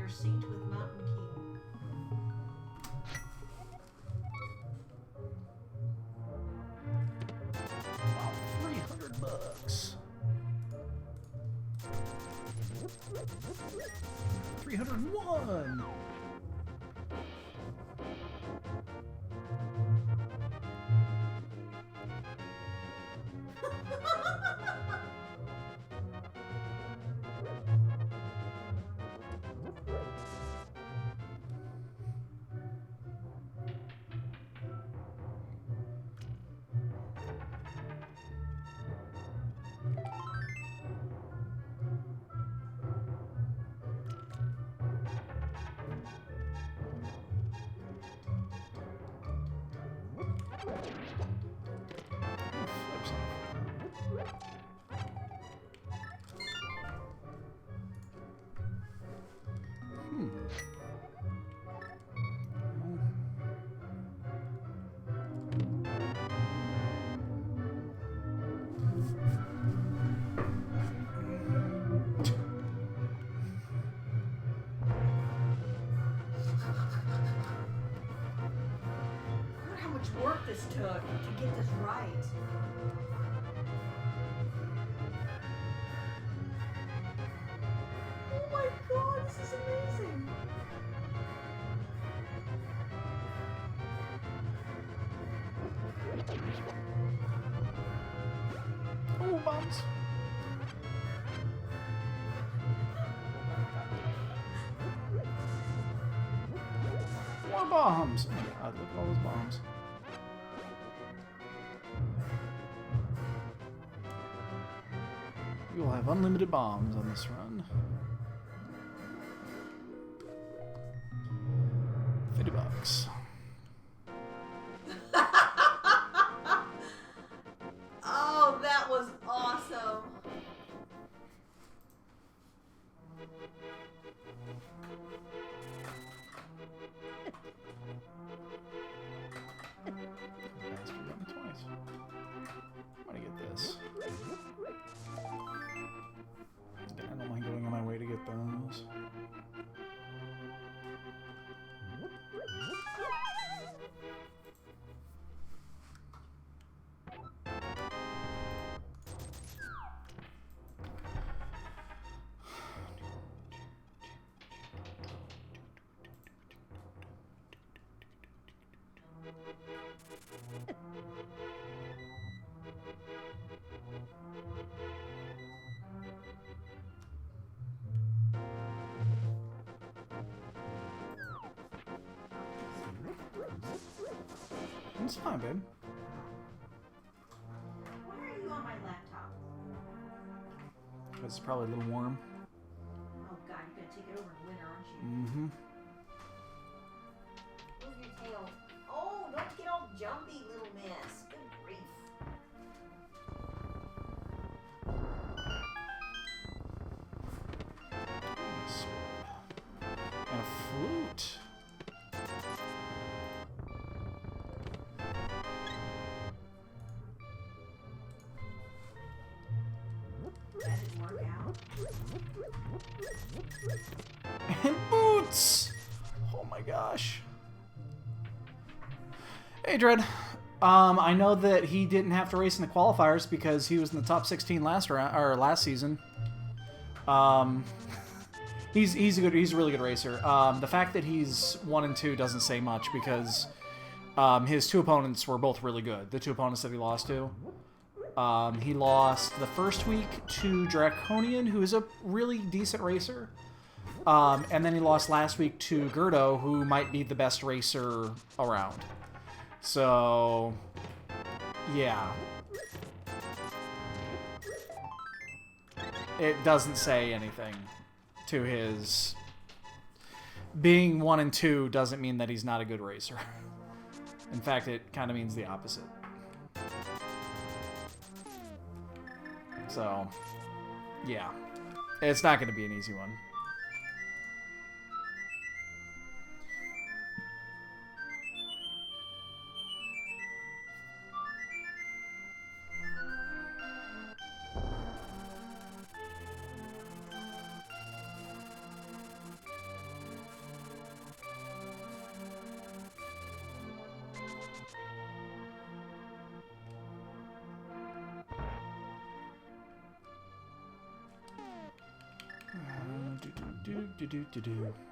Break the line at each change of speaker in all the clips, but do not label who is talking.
seat with Mountain King.
About $300. 301.
Look how much work this took to get this right. Oh my god, this is amazing.
Oh, bombs. More bombs. Oh my god, look at all those bombs. We will have unlimited bombs on this run. $50.
Oh, that was awesome.
Bastard got me twice. I'm gonna get this. Again, I don't mind going on my way to get those. It's fine, babe.
Why are you on my laptop?
It's probably a little warm.
Oh god, you're gonna take it over in winter, aren't you?
Mm-hmm.
Move your tail. Oh, don't get all jumpy, little miss. Good grief.
And a flute.
That didn't work out.
And boots! Oh my gosh. Hey, Dread. I know that he didn't have to race in the qualifiers because he was in the top 16 last round or last season. He's a really good racer. The fact that he's 1 and 2 doesn't say much because his two opponents were both really good. The two opponents that he lost to. He lost the first week to Draconian, who is a really decent racer. And then he lost last week to Gerdo, who might be the best racer around. So, yeah. It doesn't say anything to his... Being 1 and 2 doesn't mean that he's not a good racer. In fact, it kind of means the opposite. So, yeah. It's not going to be an easy one.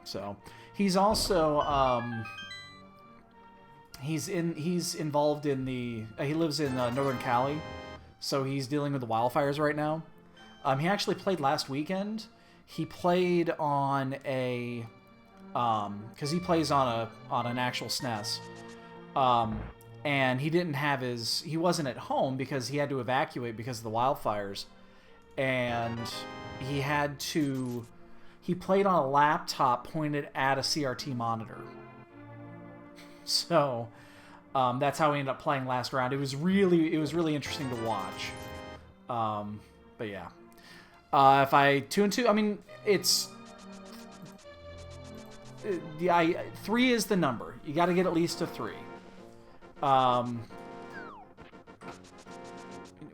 So he's also he's involved in the he lives in Northern Cali, so he's dealing with the wildfires right now. He actually played last weekend. He played on a because he plays on an actual SNES. And he wasn't at home because he had to evacuate because of the wildfires. And he played on a laptop pointed at a CRT monitor. So, that's how we ended up playing last round. It was really interesting to watch. But yeah. If I 2-2, I mean, it's... 3 is the number. You got to get at least a 3.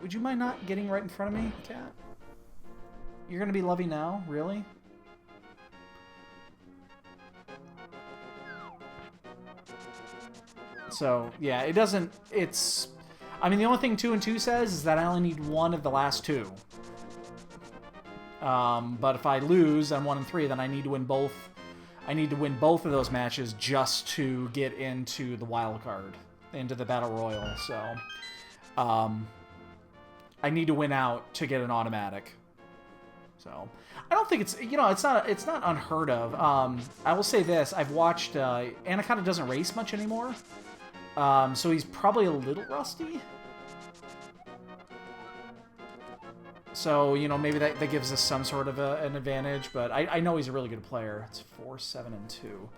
Would you mind not getting right in front of me, cat? You're gonna be lovey now? Really? So, yeah, it doesn't... It's... I mean, the only thing 2 and 2 says is that I only need one of the last 2. But if I lose on 1 and 3, then I need to win both. I need to win both of those matches just to get into the wild card, into the Battle Royal. So, I need to win out to get an automatic. So, I don't think it's, you know, it's not unheard of. I will say this, I've watched, Anaconda doesn't race much anymore. So he's probably a little rusty. So, you know, maybe that gives us some sort of an advantage, but I know he's a really good player. It's 4, 7, and 2.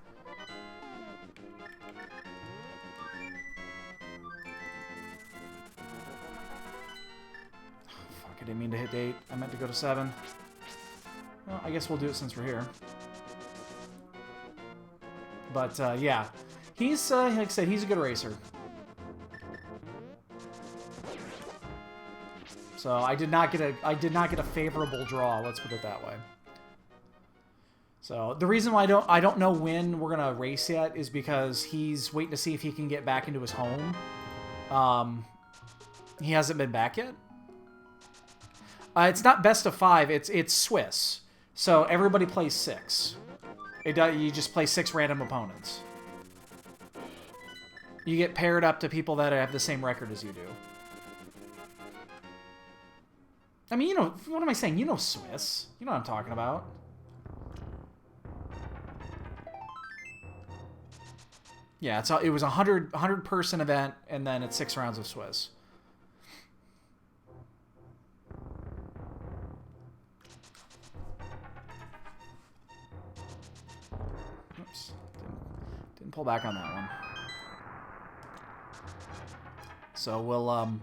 Fuck, I didn't mean to hit 8. I meant to go to 7. Well, I guess we'll do it since we're here. But, yeah. He's, like I said, he's a good racer. So I did not get a favorable draw, let's put it that way. So the reason why I don't know when we're gonna race yet is because he's waiting to see if he can get back into his home. He hasn't been back yet. It's not best of 5, it's Swiss. So everybody plays 6. You just play 6 random opponents. You get paired up to people that have the same record as you do. I mean, you know, what am I saying? You know Swiss. You know what I'm talking about. Yeah, it was a 100-person event, and then it's 6 rounds of Swiss. Oops. Didn't pull back on that one. So we'll,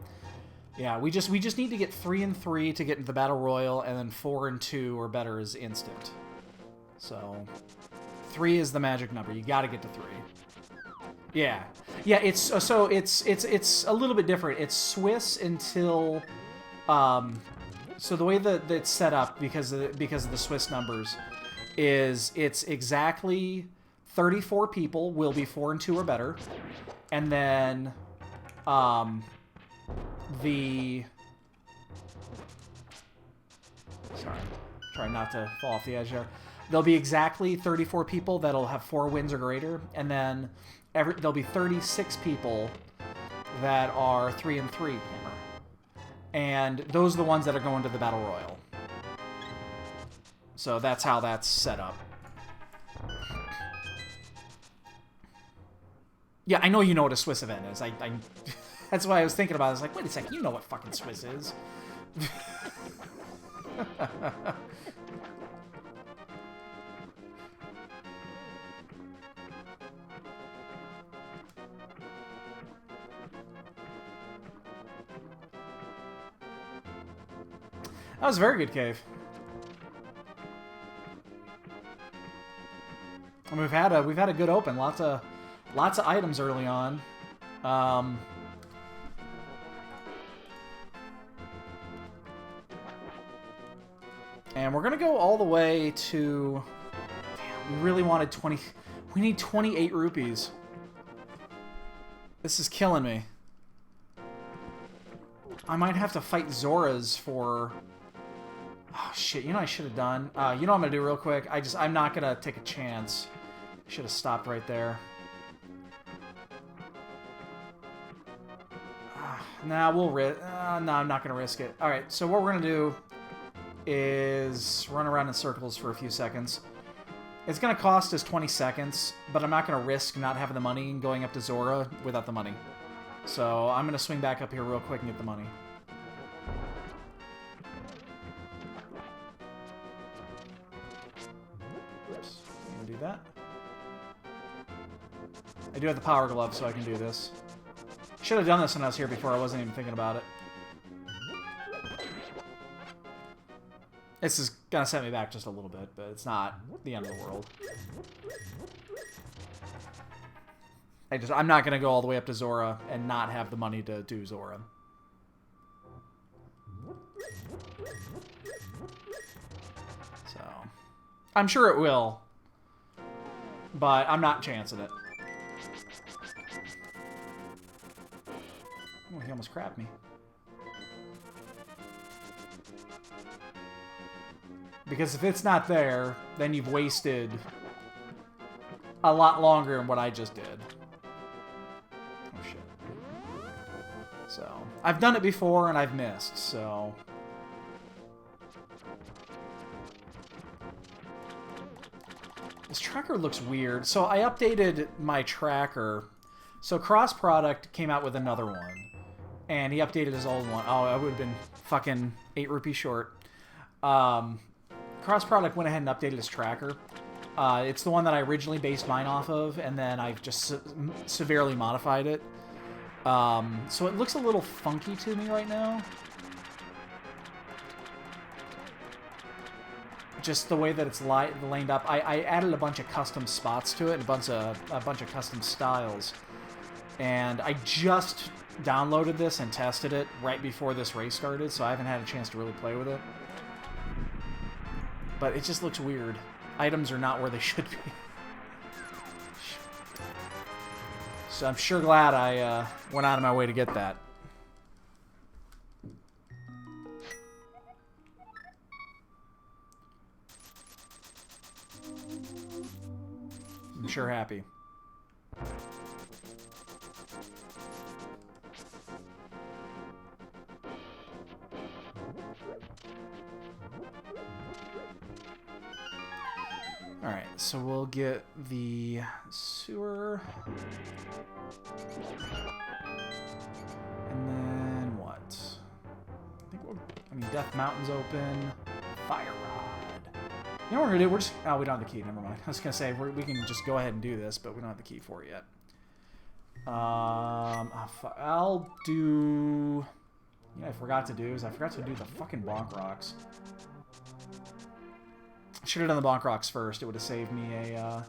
yeah, we just need to get 3 and 3 to get into the Battle Royal, and then 4 and 2 or better is instant. So 3 is the magic number. You got to get to 3. Yeah, yeah. It's a little bit different. It's Swiss until, so the way that it's set up because of the Swiss numbers is it's exactly 34 people will be 4 and 2 or better, and then sorry, try not to fall off the edge there. There'll be exactly 34 people that'll have 4 wins or greater, and then there'll be 36 people that are 3 and 3. And those are the ones that are going to the Battle Royal. So that's how that's set up. Yeah, I know you know what a Swiss event is. That's why I was thinking about it. I was like, wait a second, you know what fucking Swiss is. That was a very good cave. And we've had a good open. Lots of items early on. And we're gonna go all the way to. Damn, we really wanted 20. We need 28 rupees. This is killing me. I might have to fight Zoras for Oh, shit. You know what I should have done? You know what I'm going to do real quick? I'm not going to take a chance. Should have stopped right there. Nah, we'll risk... no, I'm not going to risk it. Alright, so what we're going to do is run around in circles for a few seconds. It's going to cost us 20 seconds, but I'm not going to risk not having the money and going up to Zora without the money. So I'm going to swing back up here real quick and get the money. Oops, I'm going to do that. I do have the power glove, so I can do this. Should have done this when I was here before. I wasn't even thinking about it. This is gonna set me back just a little bit, but it's not the end of the world. I'm not gonna go all the way up to Zora and not have the money to do Zora. So, I'm sure it will, but I'm not chancing it. Oh, he almost crapped me. Because if it's not there, then you've wasted a lot longer than what I just did. Oh, shit. So, I've done it before and I've missed, so... This tracker looks weird. So, I updated my tracker. So, Cross Product came out with another one. And he updated his old one. Oh, I would have been fucking 8 rupees short. Cross Product went ahead and updated his tracker. It's the one that I originally based mine off of, and then I've just severely modified it. So it looks a little funky to me right now. Just the way that it's lined up. I added a bunch of custom spots to it, and a bunch of custom styles. And I just downloaded this and tested it right before this race started, so I haven't had a chance to really play with it. But it just looks weird. Items are not where they should be. So I'm sure glad I went out of my way to get that. I'm sure happy. Alright, so we'll get the sewer. And then what? I mean, Death Mountain's open. Fire Rod. You know what we're gonna do? We're just... Oh, we don't have the key. Never mind. I was gonna say, we can just go ahead and do this, but we don't have the key for it yet. I'll do... You know, I forgot to do the fucking Bonk Rocks. Should have done the Bonk Rocks first. It would have saved me a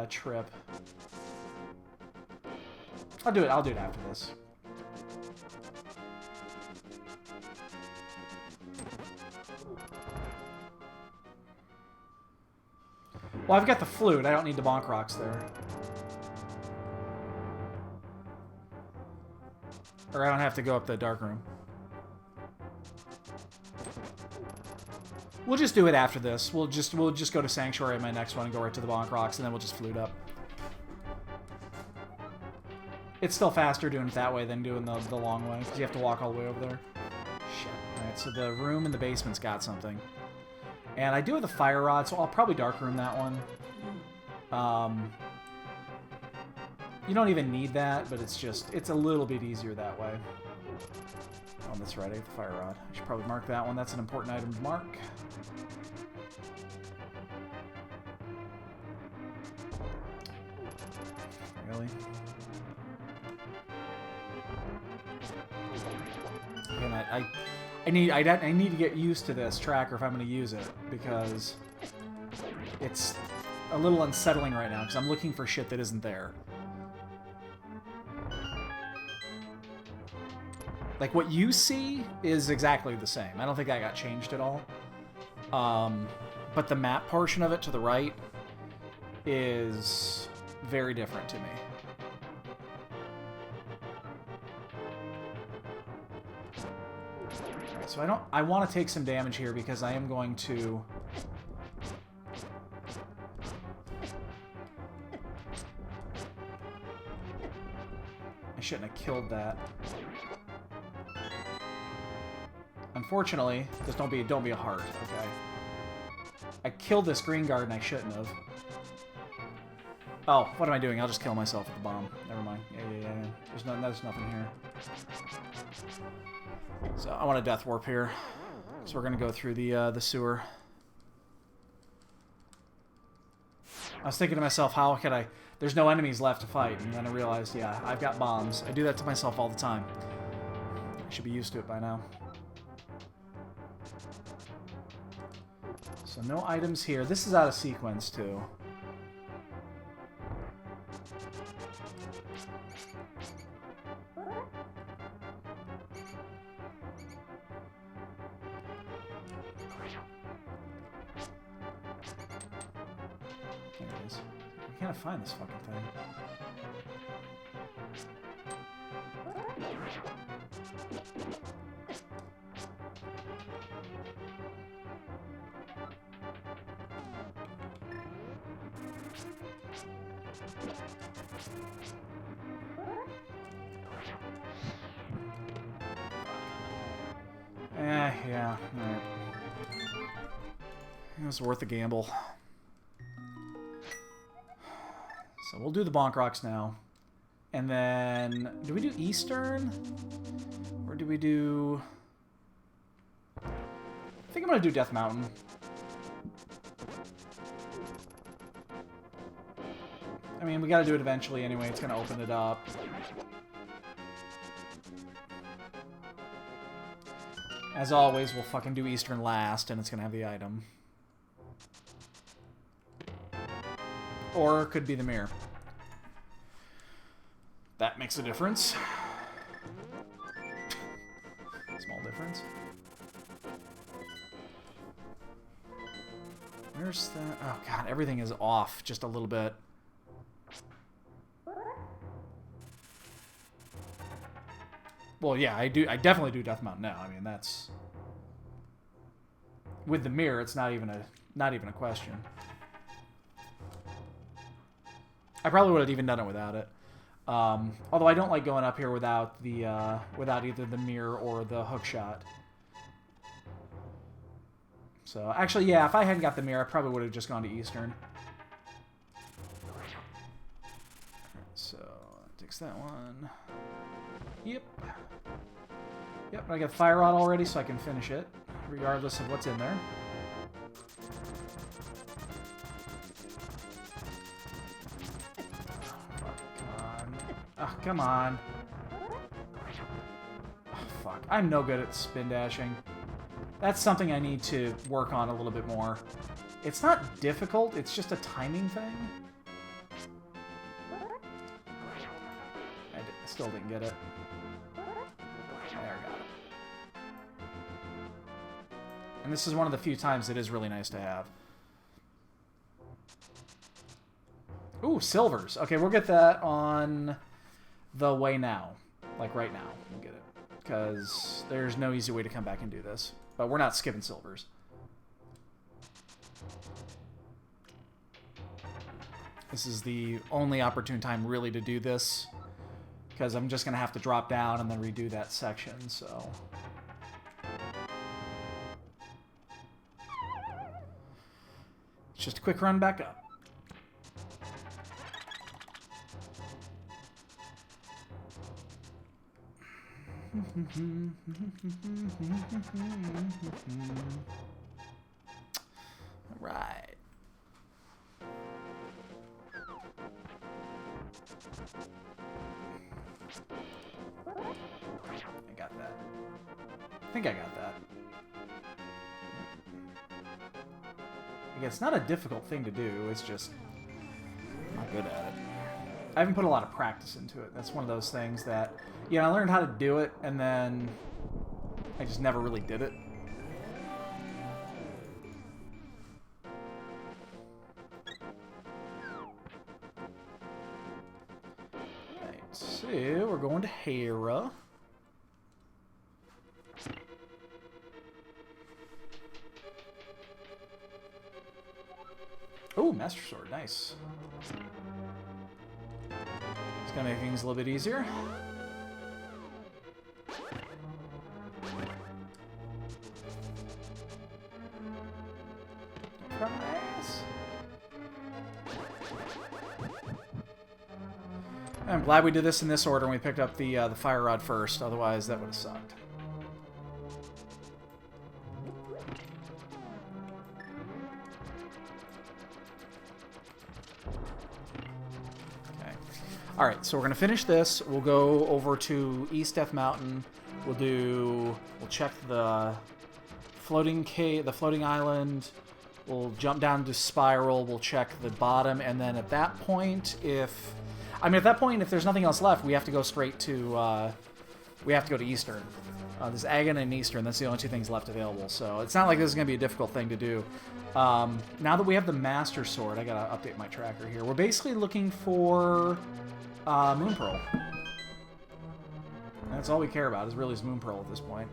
trip. I'll do it after this. Well, I've got the flute. I don't need the Bonk Rocks there. Or I don't have to go up the dark room. We'll just do it after this. We'll just go to Sanctuary in my next one and go right to the Bonk Rocks, and then we'll just flute up. It's still faster doing it that way than doing the long way, because you have to walk all the way over there. Shit. Alright, so the room in the basement's got something. And I do have the Fire Rod, so I'll probably dark room that one. You don't even need that, but it's a little bit easier that way. Oh, that's right, I have the Fire Rod. I should probably mark that one. That's an important item to mark. Really? Again, I need to get used to this tracker if I'm going to use it, because it's a little unsettling right now, because I'm looking for shit that isn't there. Like, what you see is exactly the same. I don't think that got changed at all. But the map portion of it to the right is very different to me. Alright, So I want to take some damage here because I am going to... I shouldn't have killed that. Unfortunately, just don't be a heart, okay? I killed this green guard and I shouldn't have. Oh, what am I doing? I'll just kill myself with the bomb. Never mind. Yeah. There's nothing here. So I want a death warp here. So we're gonna go through the sewer. I was thinking to myself, how could I... There's no enemies left to fight, and then I realized, yeah, I've got bombs. I do that to myself all the time. I should be used to it by now. So no items here. This is out of sequence, too. There it is. I can't find this fucking thing. Yeah. Alright. It was worth the gamble. So we'll do the Bonk Rocks now. And then... Do we do Eastern? Or do we do... I think I'm going to do Death Mountain. I mean, we got to do it eventually anyway. It's going to open it up. As always, we'll fucking do Eastern last, and it's going to have the item. Or it could be the mirror. That makes a difference. Small difference. Where's that? Oh god, everything is off just a little bit. Well, yeah, I definitely do Death Mountain now. I mean, that's... With the mirror, it's not even a question. I probably would have even done it without it. Although I don't like going up here without the without either the mirror or the hook shot. So actually, yeah, if I hadn't got the mirror, I probably would have just gone to Eastern. So takes that one. Yep. Yep. I got Fire Rod already, so I can finish it, regardless of what's in there. Oh, come on. Oh, fuck. I'm no good at spin dashing. That's something I need to work on a little bit more. It's not difficult, it's just a timing thing. I still didn't get it. There, I got it. And this is one of the few times it is really nice to have. Ooh, silvers. Okay, we'll get that on the way now. Like right now, we'll get it. Because there's no easy way to come back and do this. But we're not skipping silvers. This is the only opportune time really to do this. Because I'm just going to have to drop down and then redo that section, so... It's just a quick run back up. Right. I got that. I think I got that. Again, it's not a difficult thing to do, it's just I'm not good at it. I haven't put a lot of practice into it. That's one of those things that, I learned how to do it, and then I just never really did it. Right, so we're going to Hera. Oh, Master Sword. Nice. It's going to make things a little bit easier. Nice. I'm glad we did this in this order and we picked up the fire rod first. Otherwise, that would have sucked. Okay. All right, so we're gonna finish this. We'll go over to East Death Mountain. We'll check the floating cave, the floating island. We'll jump down to Spiral. We'll check the bottom, and then at that point, if there's nothing else left, we have to go straight to, we have to go to Eastern. There's Agon and Eastern. That's the only two things left available. So it's not like this is going to be a difficult thing to do. Now that we have the Master Sword, I got to update my tracker here. We're basically looking for Moon Pearl. That's all we care about is really Moon Pearl at this point.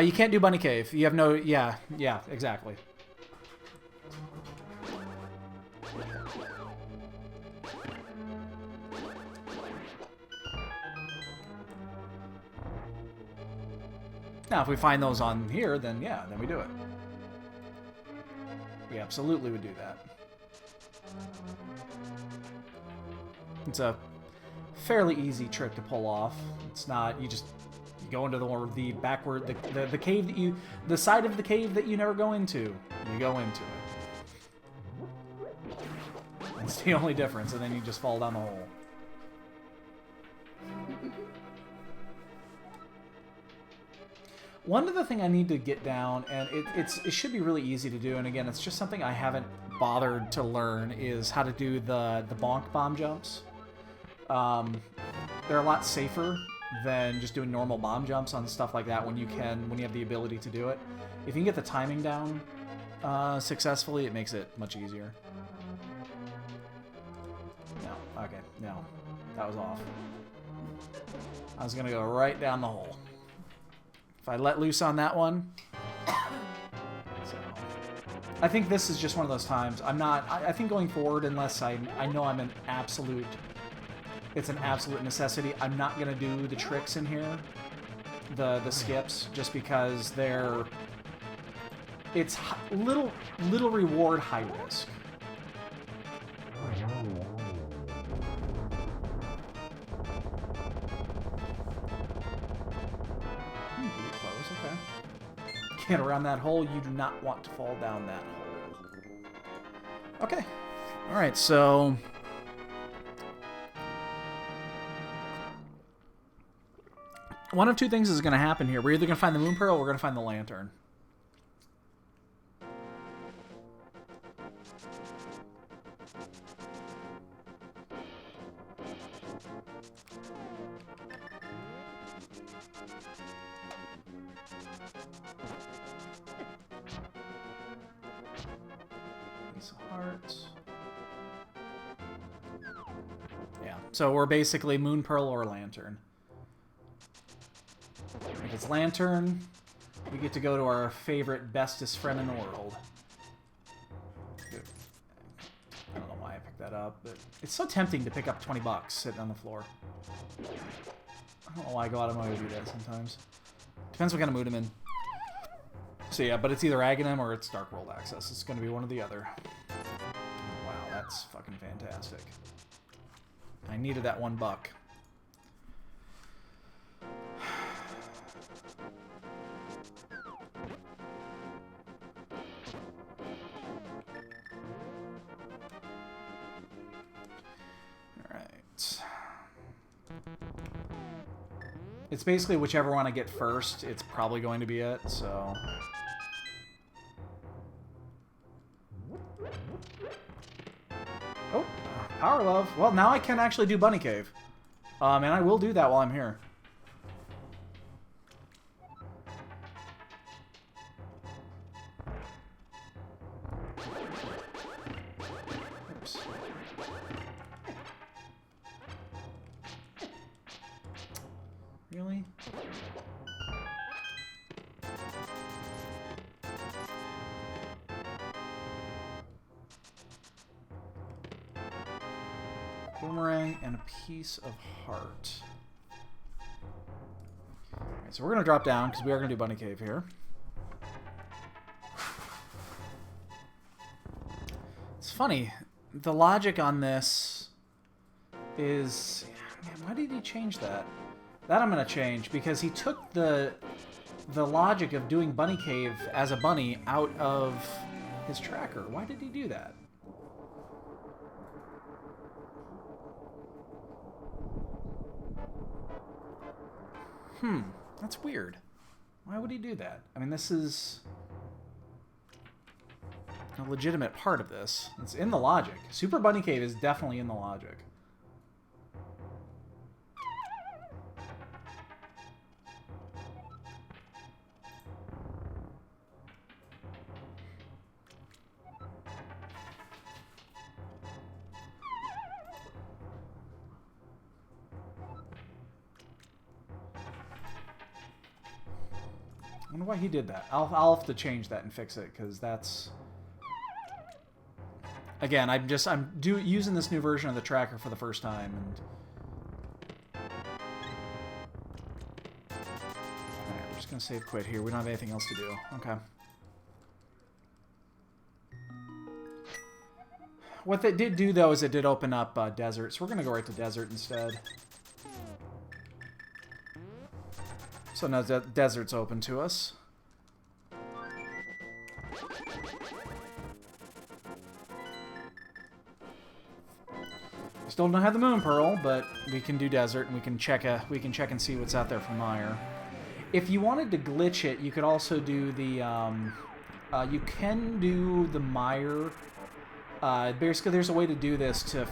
You can't do Bunny Cave. You have no... Yeah, exactly. Now, if we find those on here, then yeah, then we do it. We absolutely would do that. It's a fairly easy trick to pull off. It's not... You just... You go into the backward, the cave that you, the side of the cave that you never go into. You go into it. That's the only difference, and then you just fall down the hole. One other thing I need to get down, and it should be really easy to do, and again, it's just something I haven't bothered to learn, is how to do the bonk bomb jumps. They're a lot safer than just doing normal bomb jumps on stuff like that when you have the ability to do it. If you can get the timing down successfully, it makes it much easier. No, okay, no. That was off. I was gonna go right down the hole. If I let loose on that one... So, I think this is just one of those times. I think going forward, unless I know I'm an absolute... It's an absolute necessity. I'm not going to do the tricks in here, the skips, just because they're... It's little reward, high risk. Close, okay. Get around that hole. You do not want to fall down that hole. Okay. All right, so... One of two things is going to happen here. We're either going to find the Moon Pearl or we're going to find the Lantern. Ace of Hearts. Yeah, so we're basically Moon Pearl or Lantern. If it's Lantern, we get to go to our favorite, bestest friend in the world. I don't know why I picked that up, but it's so tempting to pick up 20 bucks sitting on the floor. I don't know why I go out of my way to do that sometimes. Depends what kind of mood I'm in. So yeah, but it's either Aghanim or it's Dark World Access. It's going to be one or the other. Wow, that's fucking fantastic. I needed that $1. It's basically whichever one I get first, it's probably going to be it, so... Oh, Power Love. Well, now I can actually do Bunny Cave. And I will do that while I'm here. Boomerang and a piece of heart. Alright, so we're going to drop down because we are going to do Bunny Cave here. It's funny. The logic on this is... Man, why did he change that? That I'm going to change because he took the logic of doing Bunny Cave as a bunny out of his tracker. Why did he do that? That's weird. Why would he do that? I mean, this is a legitimate part of this. It's in the logic. Super Bunny Cave is definitely in the logic. I wonder why he did that. I'll have to change that and fix it because that's... Again, I'm using this new version of the tracker for the first time, and alright, we're just gonna save quit here. We don't have anything else to do. Okay. What that did do though is it did open up desert, so we're gonna go right to desert instead. So now the desert's open to us. Still don't have the moon pearl, but we can do desert and we can check and see what's out there for mire. If you wanted to glitch it, you could also do the you can do the mire. Basically, there's a way to do this to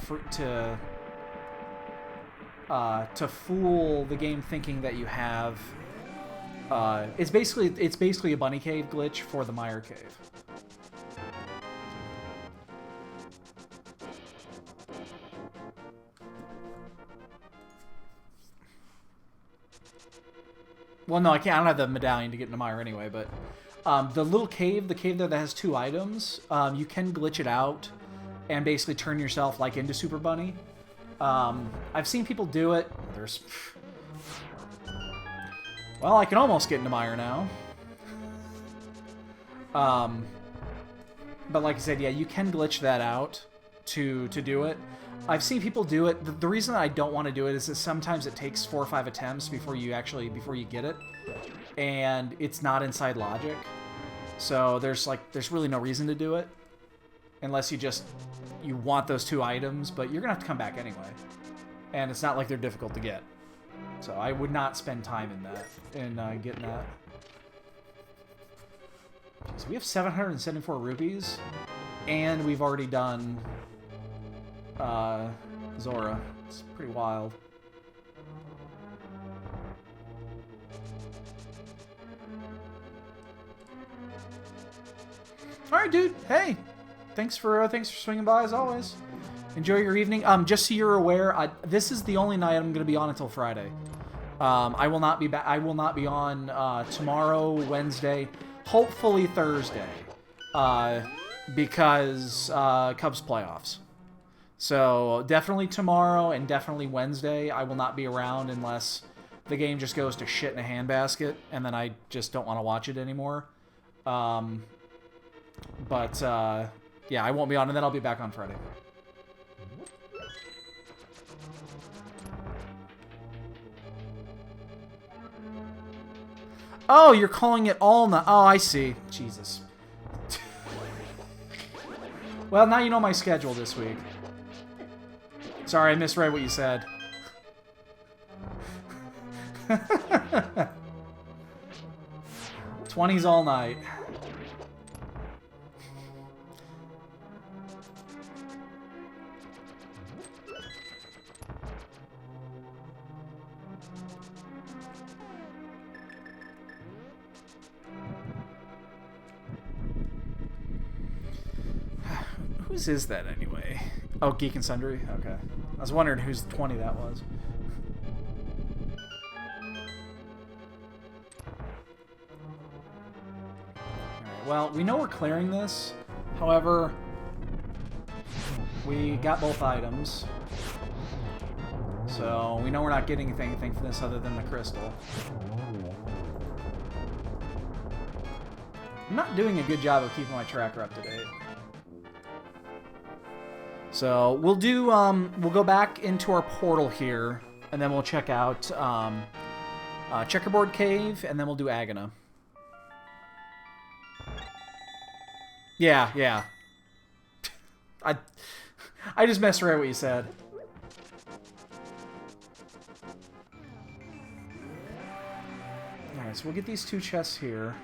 fool the game thinking that you have. It's basically a bunny cave glitch for the mire cave. Well, no, I can't. I don't have the medallion to get into mire anyway. But the little cave, the cave that has 2 items, you can glitch it out and basically turn yourself like into Super Bunny. I've seen people do it. Well, I can almost get into mire now. But like I said, yeah, you can glitch that out to do it. I've seen people do it. The reason I don't want to do it is that sometimes it takes 4 or 5 attempts before you get it, and it's not inside logic. So there's really no reason to do it unless you want those 2 items, but you're gonna have to come back anyway. And it's not like they're difficult to get. So I would not spend time in getting that. So we have 774 rupees, and we've already done Zora. It's pretty wild. All right, dude. Hey, thanks for swinging by as always. Enjoy your evening. Just so you're aware, this is the only night I'm going to be on until Friday. I will not be back. I will not be on tomorrow, Wednesday, hopefully Thursday, because Cubs playoffs. So definitely tomorrow and definitely Wednesday, I will not be around unless the game just goes to shit in a handbasket, and then I just don't want to watch it anymore. Yeah, I won't be on, and then I'll be back on Friday. Oh, you're calling it all now. Oh, I see. Jesus. Well, now you know my schedule this week. Sorry, I misread what you said. 20s all night. Whose is that anyway? Oh, Geek and Sundry? Okay. I was wondering whose 20 that was. Alright, well, we know we're clearing this. However, we got both items. So we know we're not getting anything from this other than the crystal. I'm not doing a good job of keeping my tracker up to date. So we'll do, we'll go back into our portal here, and then we'll check out Checkerboard Cave, and then we'll do Agana. Yeah. I just messed around what you said. Alright, so we'll get these 2 chests here.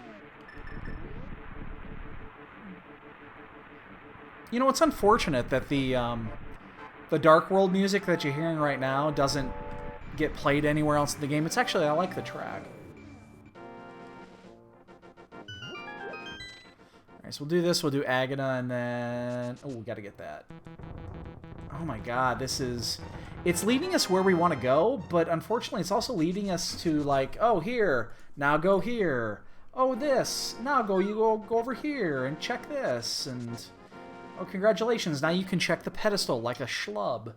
You know, it's unfortunate that the Dark World music that you're hearing right now doesn't get played anywhere else in the game. It's actually, I like the track. Alright, so we'll do this, we'll do Agana, and then... Oh, we gotta get that. Oh my god, this is... It's leading us where we want to go, but unfortunately it's also leading us to, like, oh, here, now go here. Oh, this, now go over here and check this, and... Oh, congratulations, now you can check the pedestal like a schlub.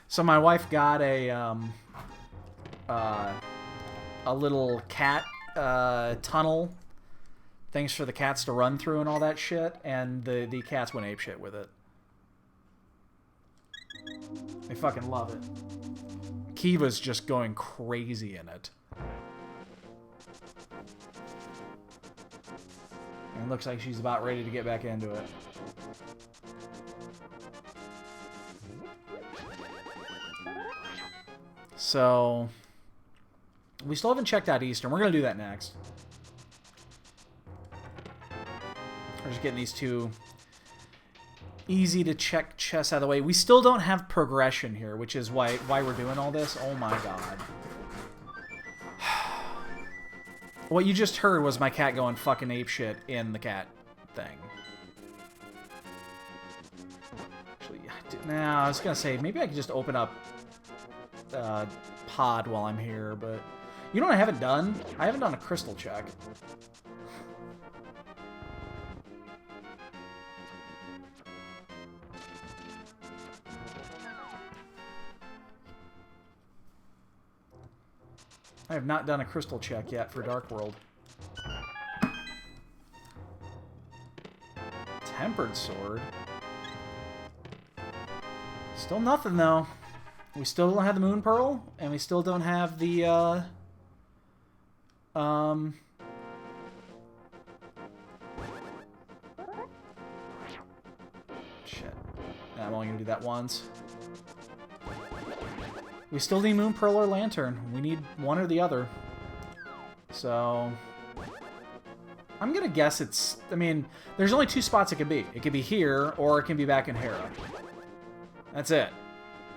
So my wife got a little cat tunnel, things for the cats to run through and all that shit, and the cats went apeshit with it. They fucking love it. Kiva's just going crazy in it. And it looks like she's about ready to get back into it. So, we still haven't checked out Eastern. We're going to do that next. We're just getting these 2 easy to check chests out of the way. We still don't have progression here, which is why we're doing all this. Oh my god. What you just heard was my cat going fucking apeshit in the cat thing. Actually, I was going to say, maybe I could just open up pod while I'm here, but you know what I haven't done? I haven't done a crystal check. I have not done a crystal check yet for Dark World. Tempered sword. Still nothing though. We still don't have the Moon Pearl, and we still don't have the, Shit. I'm only gonna do that once. We still need Moon Pearl or Lantern. We need one or the other. So... I'm gonna guess it's... I mean, there's only 2 spots it could be. It could be here, or it can be back in Hera. That's it.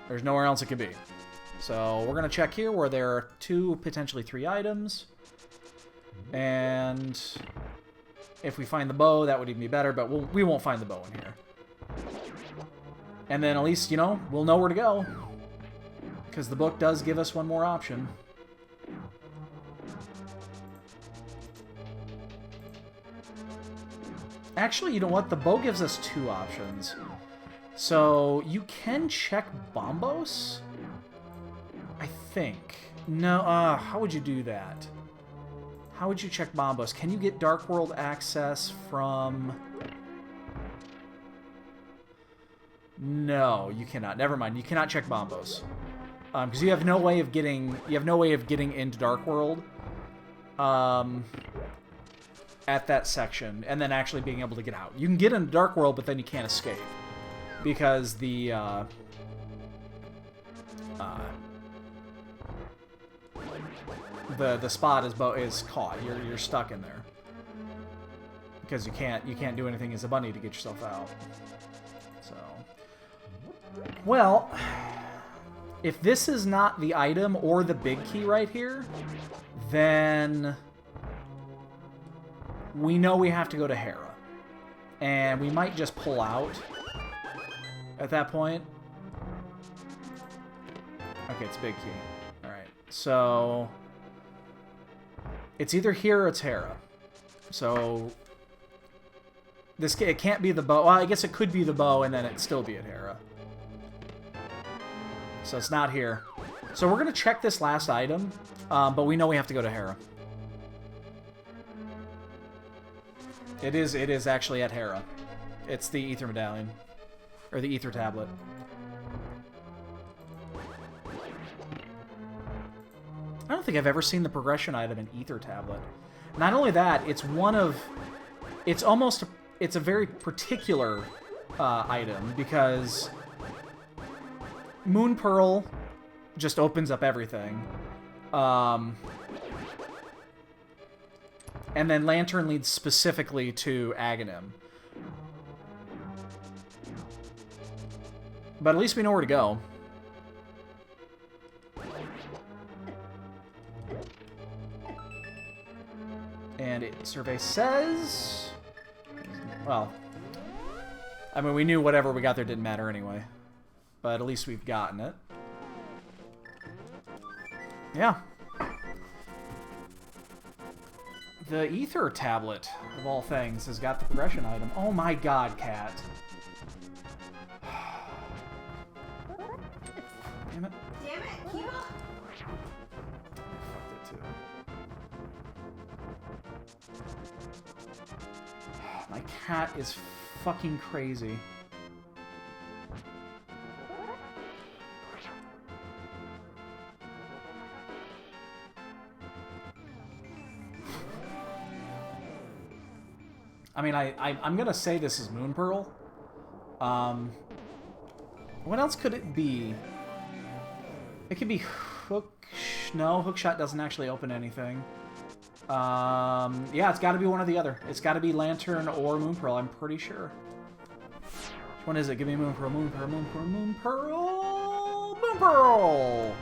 There's nowhere else it could be. So we're going to check here where there are 2, potentially 3 items. And if we find the bow, that would even be better, but we won't find the bow in here. And then at least, you know, we'll know where to go. Because the book does give us one more option. Actually, you know what? The bow gives us 2 options. So, you can check Bombos? I think. No, how would you do that? How would you check Bombos? Can you get Dark World access from... No, you cannot. Never mind. You cannot check Bombos. Because you have no way of getting... You have no way of getting into Dark World. At that section. And then actually being able to get out. You can get into Dark World, but then you can't escape. Because the spot is caught. You're stuck in there because you can't do anything as a bunny to get yourself out. So, well, if this is not the item or the big key right here, then we know we have to go to Hera, and we might just pull out. At that point. Okay, it's big key. Alright. So it's either here or it's Hera. So it can't be the bow. Well, I guess it could be the bow and then it'd still be at Hera. So it's not here. So we're going to check this last item, but we know we have to go to Hera. It is actually at Hera. It's the Ether Medallion. Or the Ether Tablet. I don't think I've ever seen the progression item in Ether Tablet. Not only that, it's a very particular item, because Moon Pearl just opens up everything. And then Lantern leads specifically to Aghanim. But at least we know where to go. And survey says... Well, I mean, we knew whatever we got there didn't matter anyway. But at least we've gotten it. Yeah. The Ether Tablet, of all things, has got the progression item. Oh my god, cat. Damn it.
Damn it, keep up.
Fucked it too. My cat is fucking crazy. I mean, I'm gonna say this is Moon Pearl. What else could it be? It could be Hook... No, Hookshot doesn't actually open anything. Yeah, it's gotta be one or the other. It's gotta be Lantern or Moon Pearl, I'm pretty sure. Which one is it? Give me Moon Pearl, Moon Pearl, Moon Pearl, Moon Pearl, Moon Pearl!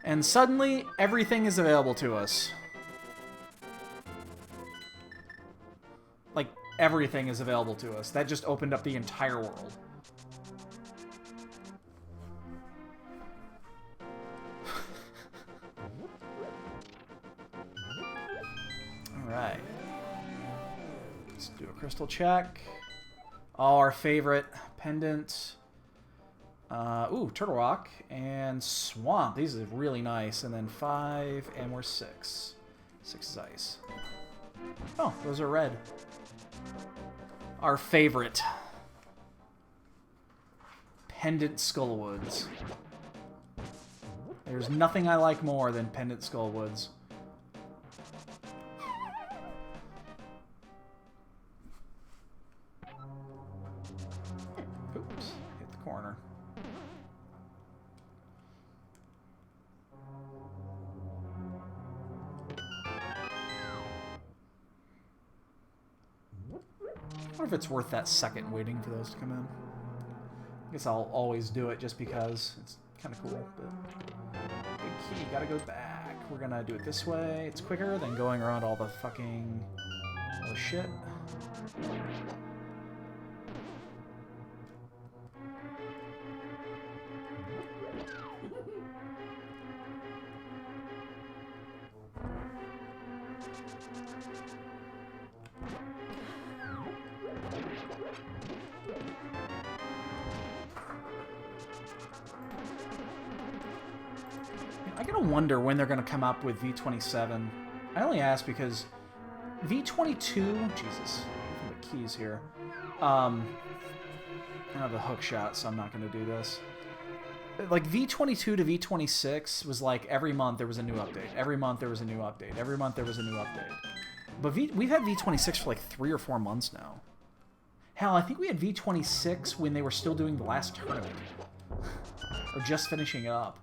And suddenly, everything is available to us. Like, everything is available to us. That just opened up the entire world. Alright. Let's do a crystal check. Oh, our favorite pendant. Ooh, Turtle Rock and Swamp. These are really nice. And then 5, and we're 6. 6 is ice. Oh, those are red. Our favorite. Pendant Skullwoods. There's nothing I like more than Pendant Skullwoods. Oops, hit the corner. I wonder if it's worth that second waiting for those to come in. I guess I'll always do it just because it's kind of cool. But big key, gotta go back. We're gonna do it this way. It's quicker than going around all the fucking... all the shit. I gotta wonder when they're gonna come up with V27. I only ask because V22... Jesus. The keys here. I have a hook shot, so I'm not gonna do this. Like, V22 to V26 was like every month there was a new update. Every month there was a new update. Every month there was a new update. But we've had V26 for like 3 or 4 months now. Hell, I think we had V26 when they were still doing the last tournament. Or just finishing it up.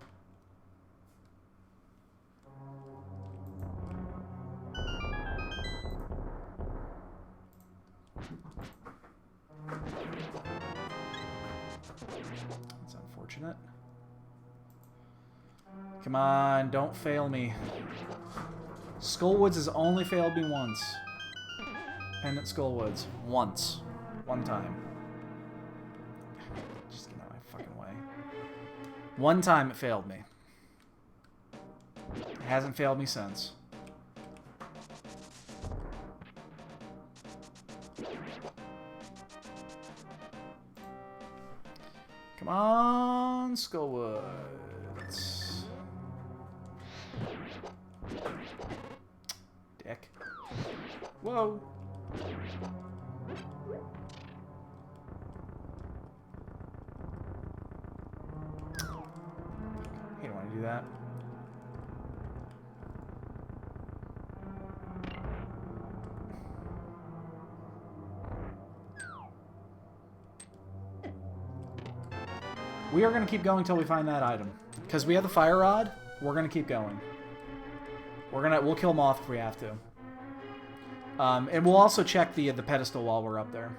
That's unfortunate. Come on, don't fail me. Skullwoods has only failed me once. Pendant Skullwoods. Once. One time. Just get out of my fucking way. One time it failed me. Hasn't failed me since. Come on, Skullwoods. Dick. Whoa. Hey, don't want to do that. We are going to keep going until we find that item. Because we have the fire rod, we're going to keep going. We'll kill Moth if we have to. And we'll also check the pedestal while we're up there.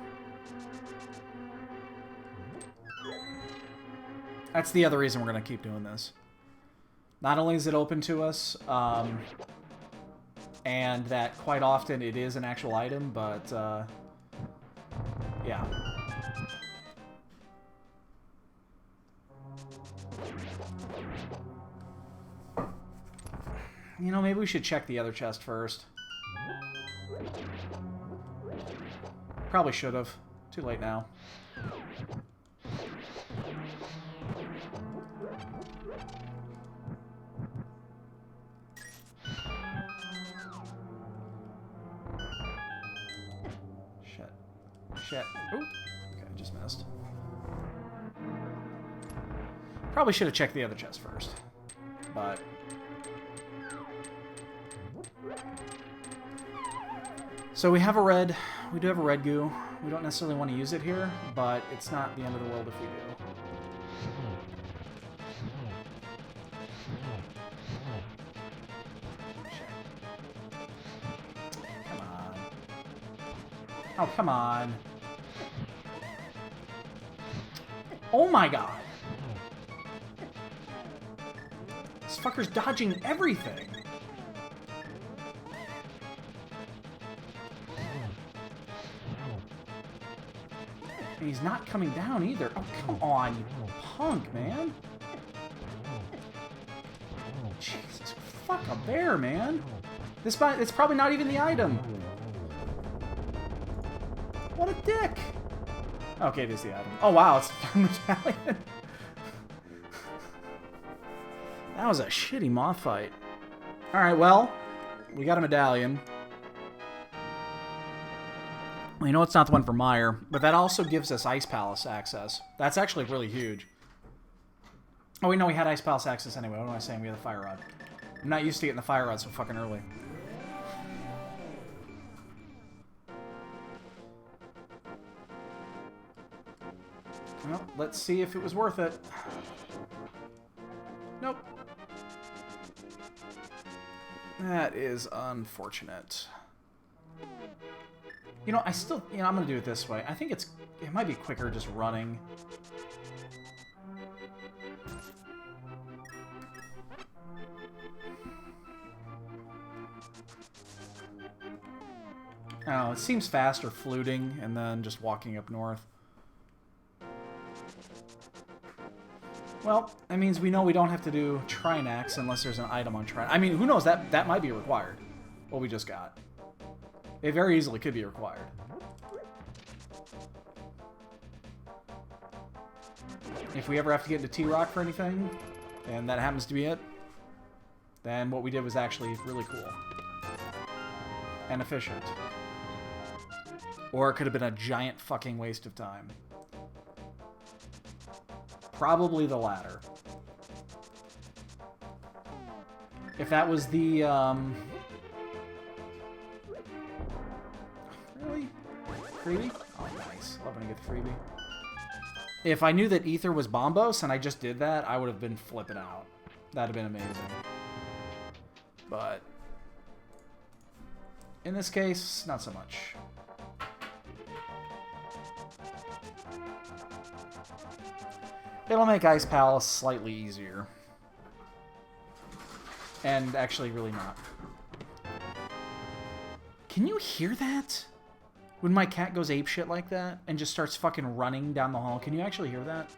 That's the other reason we're going to keep doing this. Not only is it open to us, and that quite often it is an actual item, but, yeah. You know, maybe we should check the other chest first. Probably should have. Too late now. Shit. Shit. Ooh. Okay, I just missed. Probably should have checked the other chest first. But... So we do have a red goo. We don't necessarily want to use it here, but it's not the end of the world if we do. Come on. Oh, come on. Oh my god. This fucker's dodging everything. And he's not coming down either. Oh, come on, you punk, man. Jesus, fuck a bear, man. It's probably not even the item. What a dick. Okay, it is the item. Oh, wow, it's the third medallion. That was a shitty moth fight. Alright, well, we got a medallion. Well, you know it's not the one for Meyer, but that also gives us Ice Palace access. That's actually really huge. Oh, wait, no, we had Ice Palace access anyway. What am I saying? We had the Fire Rod. I'm not used to getting the Fire Rod so fucking early. Well, let's see if it was worth it. Nope. That is unfortunate. You know, I'm gonna do it this way. I think it might be quicker just running. I don't know, it seems faster fluting and then just walking up north. Well, that means we know we don't have to do Trinax unless there's an item on Trinax. I mean, who knows? That might be required. What we just got. It very easily could be required. If we ever have to get into T-Rock for anything, and that happens to be it, then what we did was actually really cool. And efficient. Or it could have been a giant fucking waste of time. Probably the latter. If that was the, Really? Freebie? Oh, nice. Love when I get the freebie. If I knew that Ether was Bombos and I just did that, I would have been flipping out. That'd have been amazing. But... in this case, not so much. It'll make Ice Palace slightly easier. And actually really not. Can you hear that? When my cat goes apeshit like that and just starts fucking running down the hall. Can you actually hear that?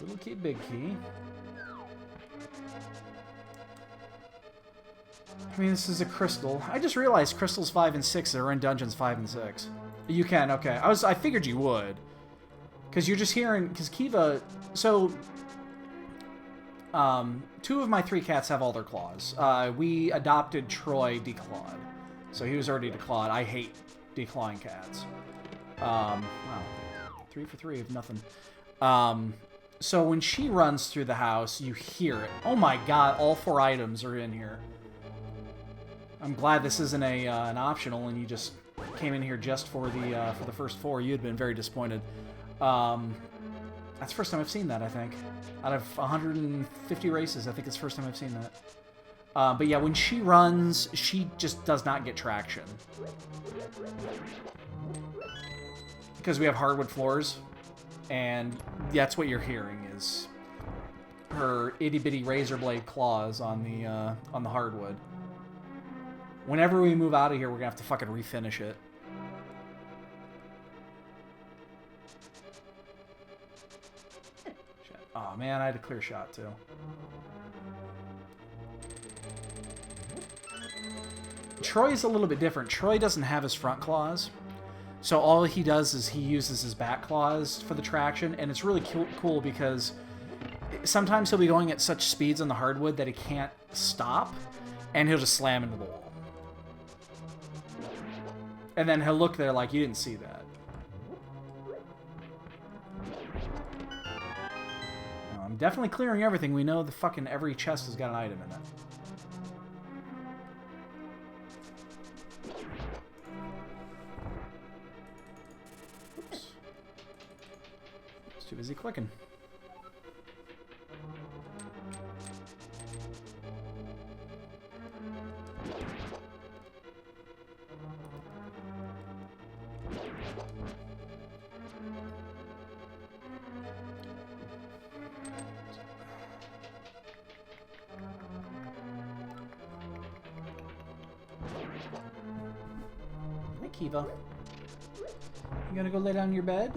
Little key, big key. I mean, this is a crystal. I just realized crystals 5 and 6 are in dungeons 5 and 6. You can, okay. I figured you would. Because you're just hearing... Because Kiva... So... 2 of my 3 cats have all their claws. We adopted Troy declawed. So he was already declawed. I hate declawing cats. Wow. 3 for 3 of nothing. So when she runs through the house, you hear it. Oh my god, all 4 items are in here. I'm glad this isn't an optional and you just came in here just for the first 4. You had been very disappointed. That's the first time I've seen that, I think. Out of 150 races, I think it's the first time I've seen that. But yeah, when she runs, she just does not get traction. Because we have hardwood floors, and that's what you're hearing is her itty-bitty razor blade claws on the hardwood. Whenever we move out of here, we're gonna have to fucking refinish it. Oh man, I had a clear shot too. Troy's a little bit different. Troy doesn't have his front claws. So all he does is he uses his back claws for the traction, and it's really cool because sometimes he'll be going at such speeds on the hardwood that he can't stop, and he'll just slam into the wall. And then he'll look there like, you didn't see that. I'm definitely clearing everything. We know the fucking every chest has got an item in it. Oops. I was too busy clicking. Kiva. You gonna go lay down in your bed?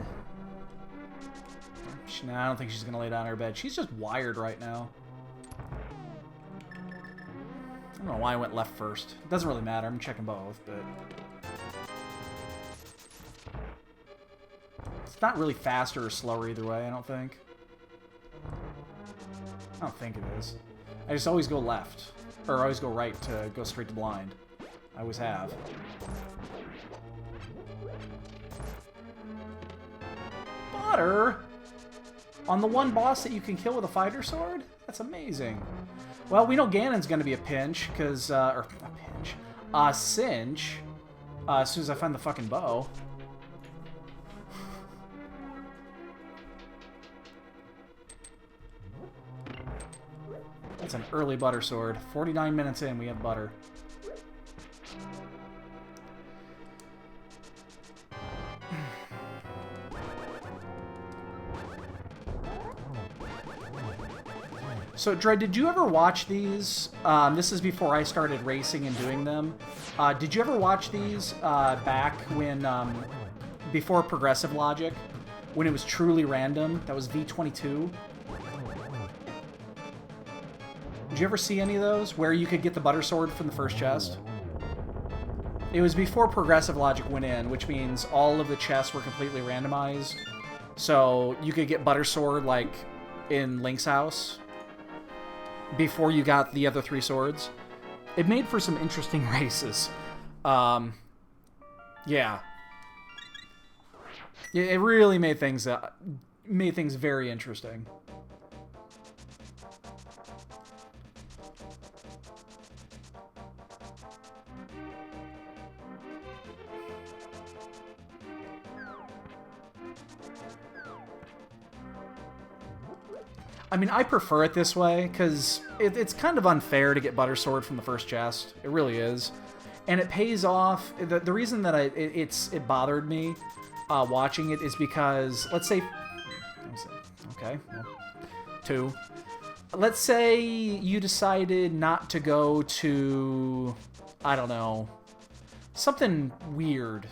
No, I don't think she's gonna lay down in her bed. She's just wired right now. I don't know why I went left first. It doesn't really matter. I'm checking both, but... It's not really faster or slower either way, I don't think. I don't think it is. I just always go left. Or always go right to go straight to blind. I always have. Butter? On the one boss that you can kill with a fighter sword? That's amazing. Well, we know Ganon's gonna be a pinch, because, or, a pinch, cinch, as soon as I find the fucking bow. That's an early butter sword. 49 minutes in, we have butter. So, Dread, did you ever watch these? This is before I started racing and doing them. Did you ever watch these back when, before Progressive Logic, when it was truly random? That was V22. Did you ever see any of those where you could get the butter sword from the first chest? It was before Progressive Logic went in, which means all of the chests were completely randomized. So you could get butter sword like in Link's house before you got the other 3 swords. It made for some interesting races. Yeah. It really made things very interesting. I mean, I prefer it this way, because it's kind of unfair to get butter sword from the first chest. It really is. And it pays off. The reason that it bothered me watching it is because, let's say... Okay, well, 2. Let's say you decided not to go to... I don't know. Something weird.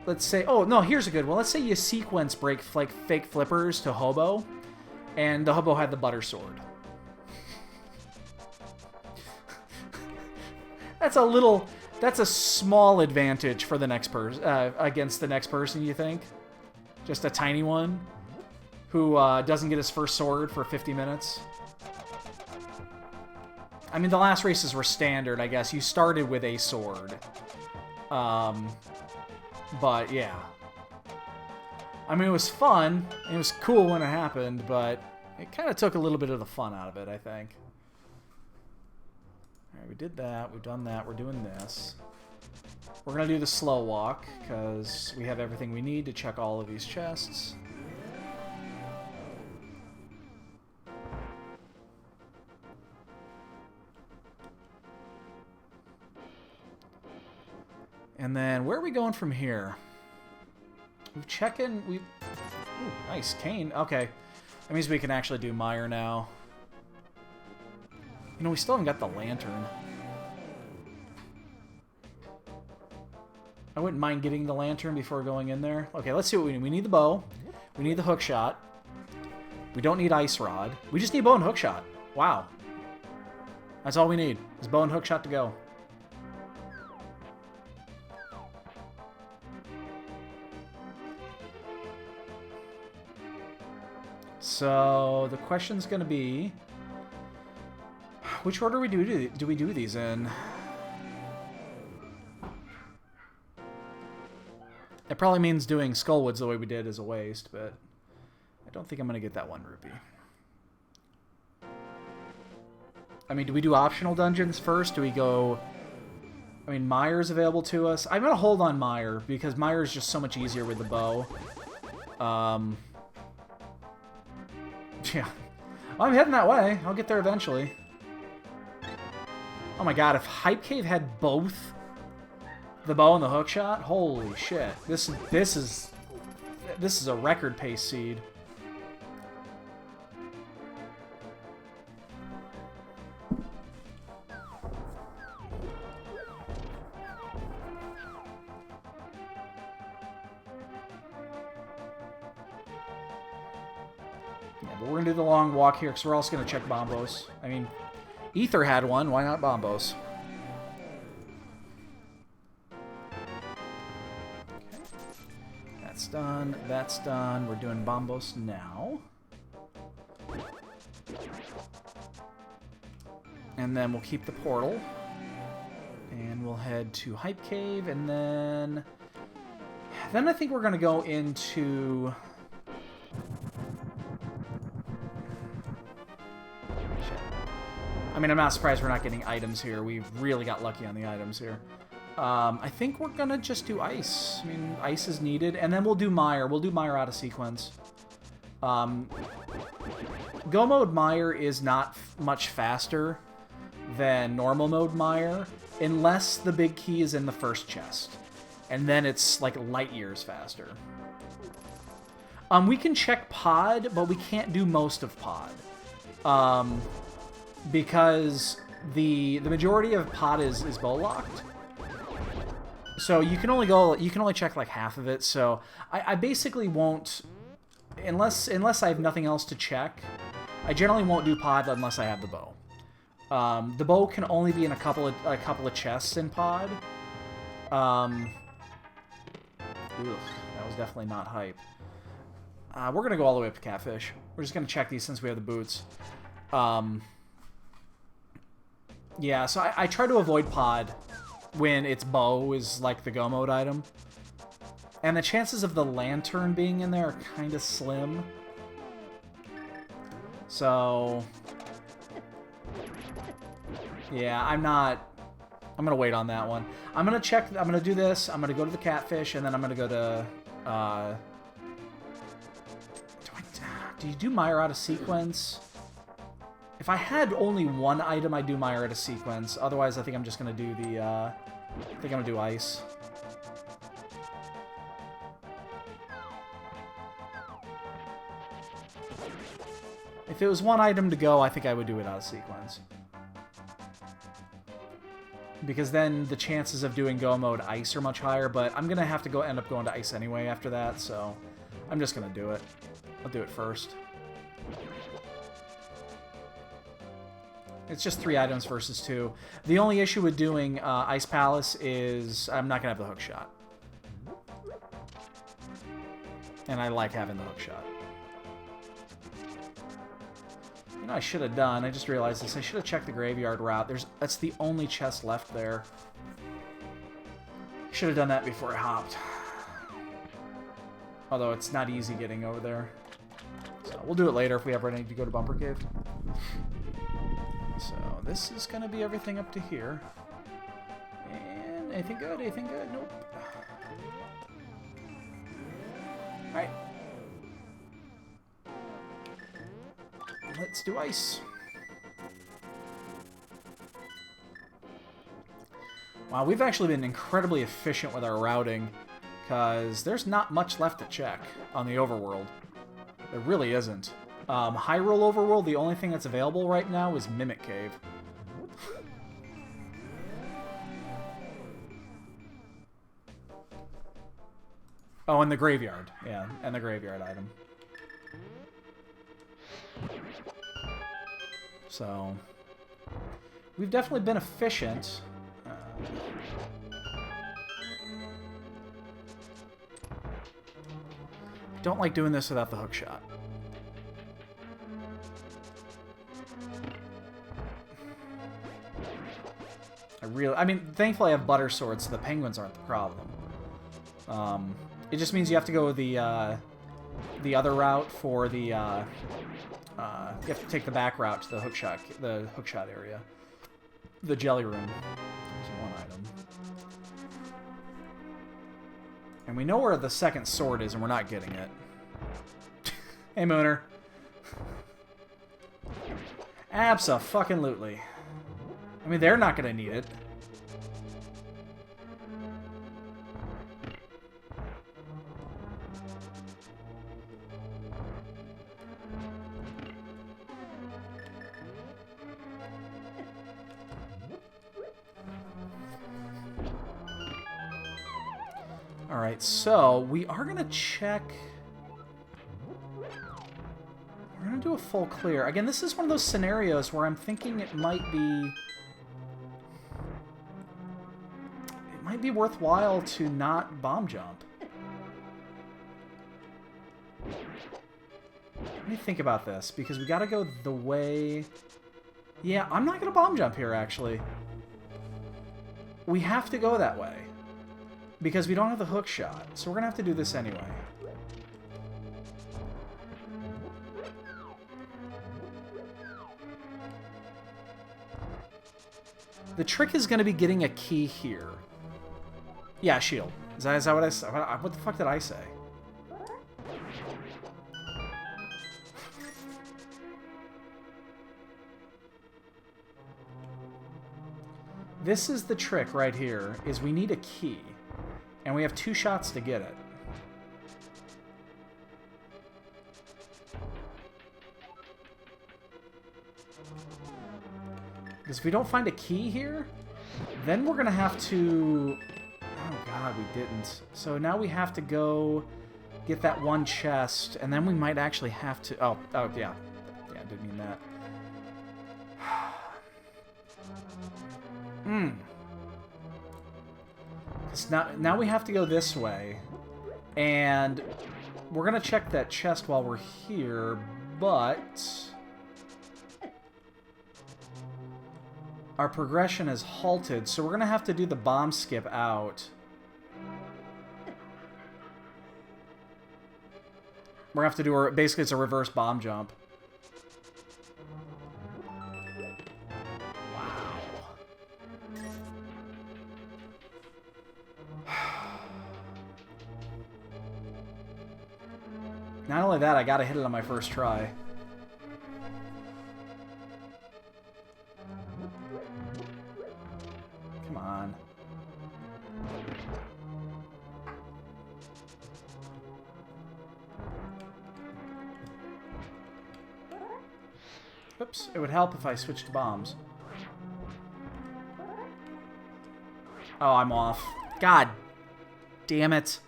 let's say... Oh, no, here's a good one. Let's say you sequence break like fake flippers to Hobo, and the Hobo had the butter sword. That's a little... That's a small advantage for the next person, against the next person, you think? Just a tiny one who doesn't get his first sword for 50 minutes. I mean, the last races were standard, I guess. You started with a sword. But, yeah. I mean, it was fun. It was cool when it happened, but it kind of took a little bit of the fun out of it, I think. Alright, we did that. We've done that. We're doing this. We're going to do the slow walk, because we have everything we need to check all of these chests. And then, where are we going from here? We've checked in... Ooh, nice. Cane. Okay. That means we can actually do Meyer now. You know, we still haven't got the lantern. I wouldn't mind getting the lantern before going in there. Okay, let's see what we need. We need the bow. We need the hook shot. We don't need ice rod. We just need bow and hook shot. Wow. That's all we need, is bow and hook shot to go. So, the question's going to be... Which order do we do these in? It probably means doing Skullwoods the way we did is a waste, but I don't think I'm going to get that one rupee. I mean, do we do optional dungeons first? Do we go... I mean, Meyer's available to us. I'm going to hold on Meyer, because Meyer is just so much easier with the bow. Yeah. I'm heading that way. I'll get there eventually. Oh my god, if Hype Cave had both the bow and the hook shot, holy shit. This is a record pace seed. Yeah, but we're gonna do the long walk here because we're also gonna check Bombos. I mean, Ether had one, why not Bombos? That's done, that's done. We're doing Bombos now. And then we'll keep the portal. And we'll head to Hype Cave, and then I think we're gonna go into... I mean, I'm not surprised we're not getting items here. We really got lucky on the items here. I think we're gonna just do ice. I mean, ice is needed. And then we'll do Meyer. We'll do Meyer out of sequence. Go mode Meyer is not much faster than normal mode Meyer, unless the big key is in the first chest. And then it's like light years faster. We can check pod, but we can't do most of pod. Because the majority of pod is bow locked. So you can only check like half of it. So I basically won't, unless I have nothing else to check, I generally won't do pod unless I have the bow. The bow can only be in a couple of chests in pod. Ugh, that was definitely not hype. We're gonna go all the way up to Catfish. We're just gonna check these since we have the boots. Yeah, so I try to avoid pod when its bow is like the go mode item. And the chances of the lantern being in there are kind of slim. So... yeah, I'm gonna wait on that one. I'm gonna do this, I'm gonna go to the Catfish, and then I'm gonna go to, do you do Meyer out of sequence? If I had only one item, I'd do Meyer out of sequence. Otherwise, I think I'm just gonna do the, I think I'm gonna do ice. If it was one item to go, I think I would do it out of sequence. because then the chances of doing go mode ice are much higher, but I'm going to have to end up going to ice anyway after that, so I'm just going to do it. I'll do it first. It's just 3 items versus 2. The only issue with doing Ice Palace is I'm not going to have the hook shot. And I like having the hook shot. You know, I should have done. I just realized this. I should have checked the graveyard route. That's the only chest left there. Should have done that before I hopped. Although it's not easy getting over there. So we'll do it later if we ever need to go to Bumper Cave. So this is going to be everything up to here. And anything good? Anything good? Nope. Alright. Let's do ice. Wow, we've actually been incredibly efficient with our routing, because there's not much left to check on the overworld. There really isn't. Hyrule Overworld, the only thing that's available right now is Mimic Cave. Oh, and the graveyard. Yeah, and the graveyard item. So, we've definitely been efficient. Don't like doing this without the hook shot. I mean, thankfully I have butter swords, so the penguins aren't the problem. It just means you have to go the other route for the you have to take the back route to the hook shot area, the jelly room. There's one item, and we know where the second sword is, and we're not getting it. Hey, Mooner. Abso-fucking-lutely. I mean, they're not gonna need it. Alright, so we are gonna check... We're gonna do a full clear. Again, this is one of those scenarios where I'm thinking it might be worthwhile to not bomb jump. Let me think about this, because we gotta go the way... Yeah, I'm not gonna bomb jump here, actually. We have to go that way, because we don't have the hook shot, so we're gonna have to do this anyway. The trick is going to be getting a key here. Yeah, shield. Is that what I said? What the fuck did I say? This is the trick right here, is we need a key. And we have 2 shots to get it. Because if we don't find a key here, then we're going to have to... Oh god, we didn't. So now we have to go get that one chest, and then we might actually have to... Oh yeah. Yeah, I didn't mean that. Now we have to go this way, and we're going to check that chest while we're here, but... Our progression is halted, so we're going to have to do the bomb skip out. We're going to have to do, basically it's a reverse bomb jump. Wow. Not only that, I got to hit it on my first try. Come on. Oops, it would help if I switched to bombs. Oh, I'm off. God damn it.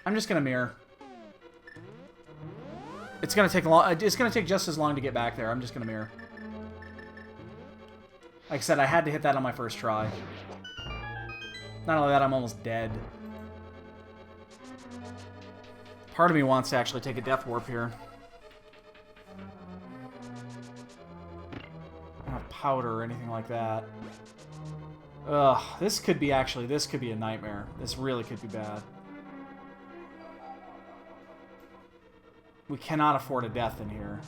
I'm just gonna mirror. It's gonna take it's gonna take just as long to get back there. I'm just gonna mirror. Like I said, I had to hit that on my first try. Not only that, I'm almost dead. Part of me wants to actually take a death warp here. Not powder or anything like that. Ugh, this could be a nightmare. This really could be bad. We cannot afford a death in here.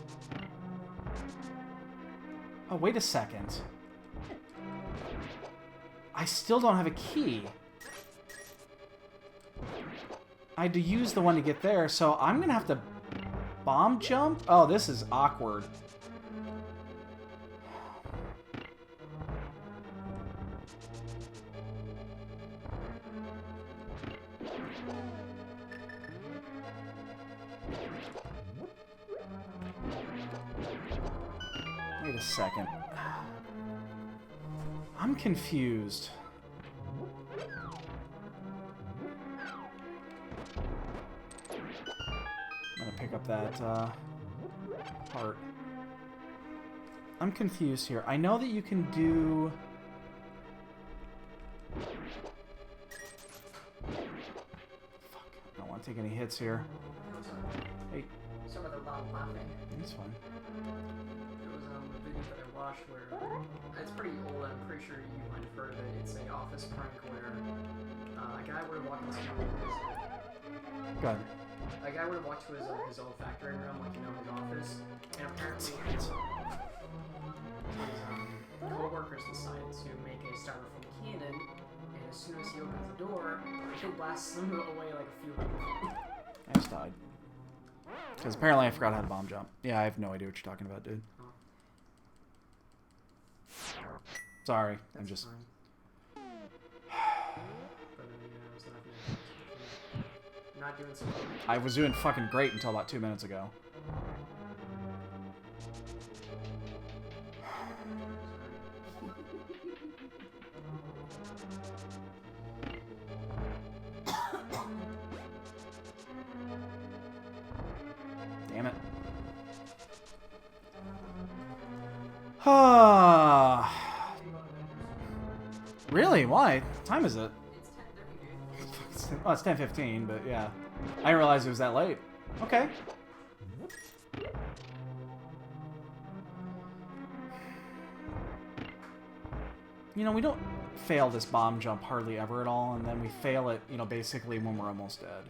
Oh, wait a second. I still don't have a key. I had to use the one to get there, so I'm gonna have to bomb jump? Oh, this is awkward. Wait a second. I'm confused. I'm gonna pick up that part. I'm confused here. I know that you can do... Fuck, I don't want to take any hits here. Hey.
Some of the loud laughing.
That's fine.
There was a video that I watched where it's pretty old. I'm pretty sure you might have heard of it. It's an office prank where a guy would walk into his
Go ahead.
a guy would walk to his old factory room, like his office, and apparently his co-workers decided to make a styrofoam cannon, and as soon as he opens the door, it blasts them away like a few hundred feet.
I just died. Because apparently I forgot how to bomb jump. Yeah, I have no idea what you're talking about, dude. Sorry, I'm just...
Fine. But yeah, I was not doing so good.
I was doing fucking great until about 2 minutes ago. Damn it. Really? Why? What time is it?
It's 10:30, dude.
Oh, it's 10:15, but yeah. I didn't realize it was that late. Okay. You know, we don't fail this bomb jump hardly ever at all, and then we fail it, you know, basically when we're almost dead.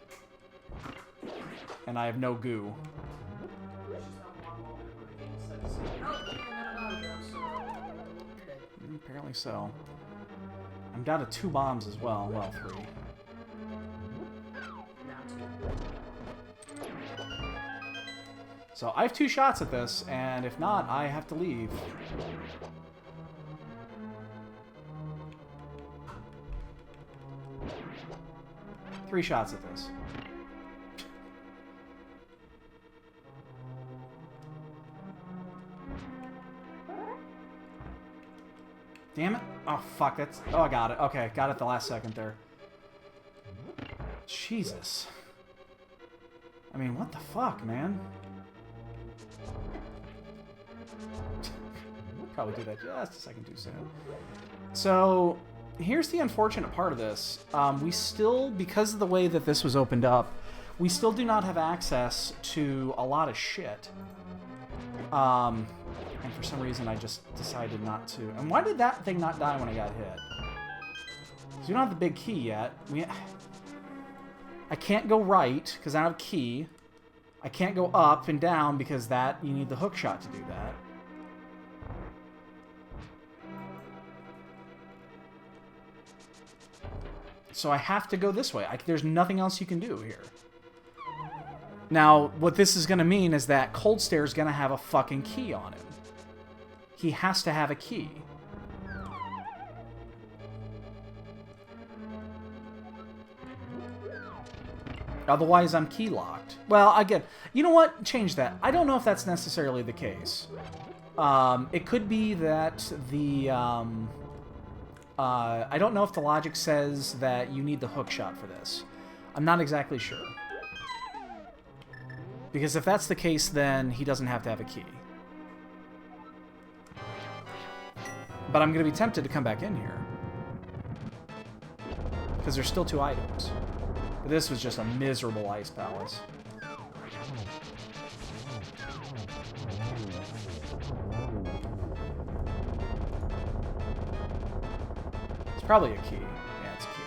And I have no goo. Apparently so. I'm down to 2 bombs as well. Well, 3. So I have 2 shots at this, and if not, I have to leave. Three shots at this. Damn it. Oh, fuck. That's... Oh, I got it. Okay, got it the last second there. Jesus. I mean, what the fuck, man? Probably do that just a second too soon. So, here's the unfortunate part of this. We still, because of the way that this was opened up, we still do not have access to a lot of shit. And for some reason, I just decided not to. And why did that thing not die when I got hit? Because we don't have the big key yet. I can't go right, because I don't have a key. I can't go up and down, because you need the hook shot to do that. So I have to go this way. There's nothing else you can do here. Now, what this is going to mean is that Cold Stare is going to have a fucking key on him. He has to have a key. Otherwise, I'm key locked. Well, again, you know what? Change that. I don't know if that's necessarily the case. It could be that the... I don't know if the logic says that you need the hook shot for this. I'm not exactly sure. Because if that's the case, then he doesn't have to have a key. But I'm going to be tempted to come back in here. Because there's still 2 items. But this was just a miserable ice palace. It's probably a key. Yeah, it's a key.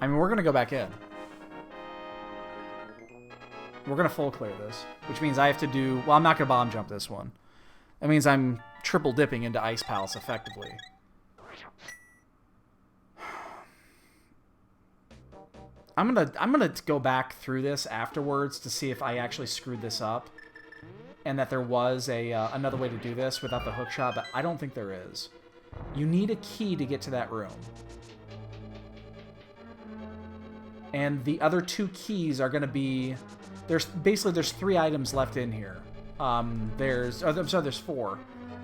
I mean, we're going to go back in. We're going to full clear this. Which means I have to do... Well, I'm not going to bomb jump this one. That means I'm triple dipping into Ice Palace effectively. I'm gonna go back through this afterwards to see if I actually screwed this up. And that there was another way to do this without the hook shot, but I don't think there is. You need a key to get to that room. And the other 2 keys are going to be... There's 3 items left in here. There's 4.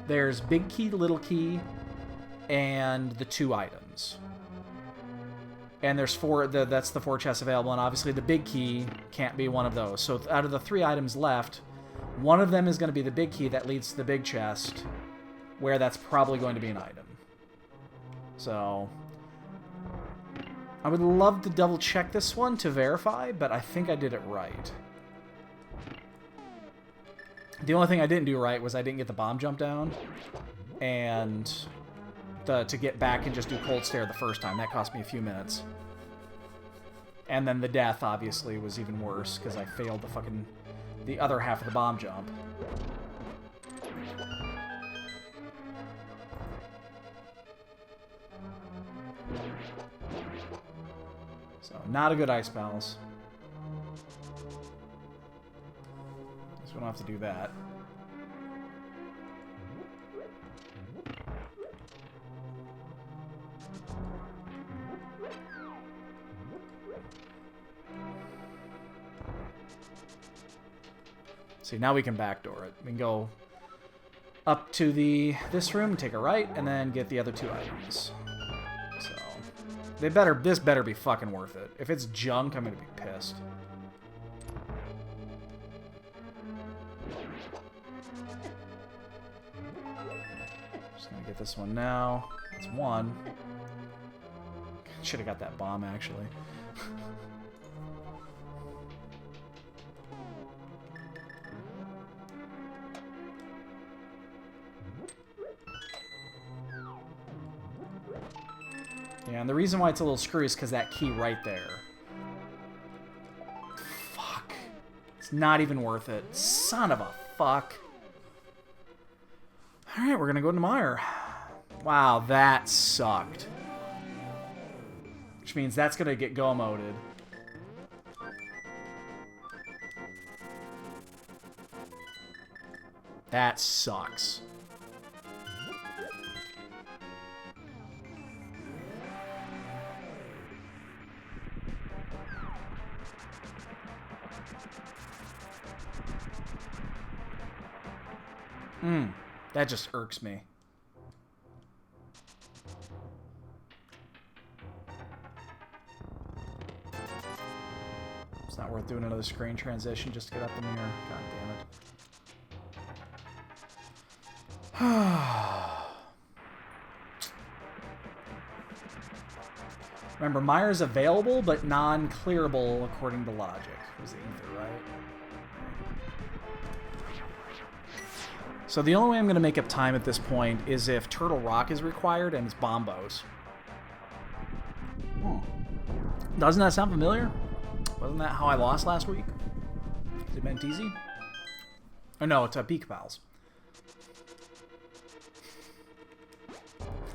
There's big key, little key, and the 2 items. And there's 4, that's the 4 chests available, and obviously the big key can't be one of those. So out of the 3 items left, one of them is going to be the big key that leads to the big chest, where that's probably going to be an item. So... I would love to double check this one to verify, but I think I did it right. The only thing I didn't do right was I didn't get the bomb jump down, and to get back and just do cold stare the first time. That cost me a few minutes. And then the death, obviously, was even worse, because I failed the other half of the bomb jump. So, not a good ice palace. Guess we don't have to do that. See, now we can backdoor it. We can go up to this room, take a right, and then get the other 2 items. So, this better be fucking worth it. If it's junk, I'm gonna be pissed. Just gonna get this one now. It's 1. Should have got that bomb, actually. Yeah, and the reason why it's a little screwy is because that key right there. Fuck. It's not even worth it. Son of a fuck. Alright, we're gonna go into Mire. Wow, that sucked. Which means that's gonna get go-moded. That sucks. That just irks me. It's not worth doing another screen transition just to get up the mirror. God damn it. Remember, Mire's available, but non-clearable according to logic. Was the ether, right? So the only way I'm going to make up time at this point is if Turtle Rock is required and it's Bombos. Doesn't that sound familiar? Wasn't that how I lost last week? Is it meant easy? Oh no, it's Beak Pals.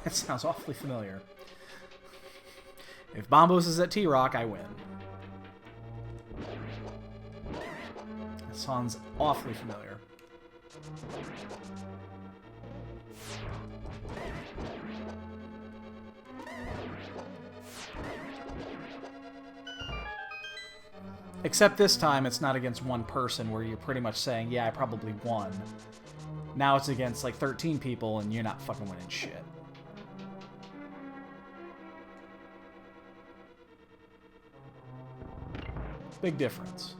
That sounds awfully familiar. If Bombos is at T-Rock, I win. That sounds awfully familiar. Except this time, it's not against one person where you're pretty much saying, yeah, I probably won. Now it's against, like, 13 people, and you're not fucking winning shit. Big difference.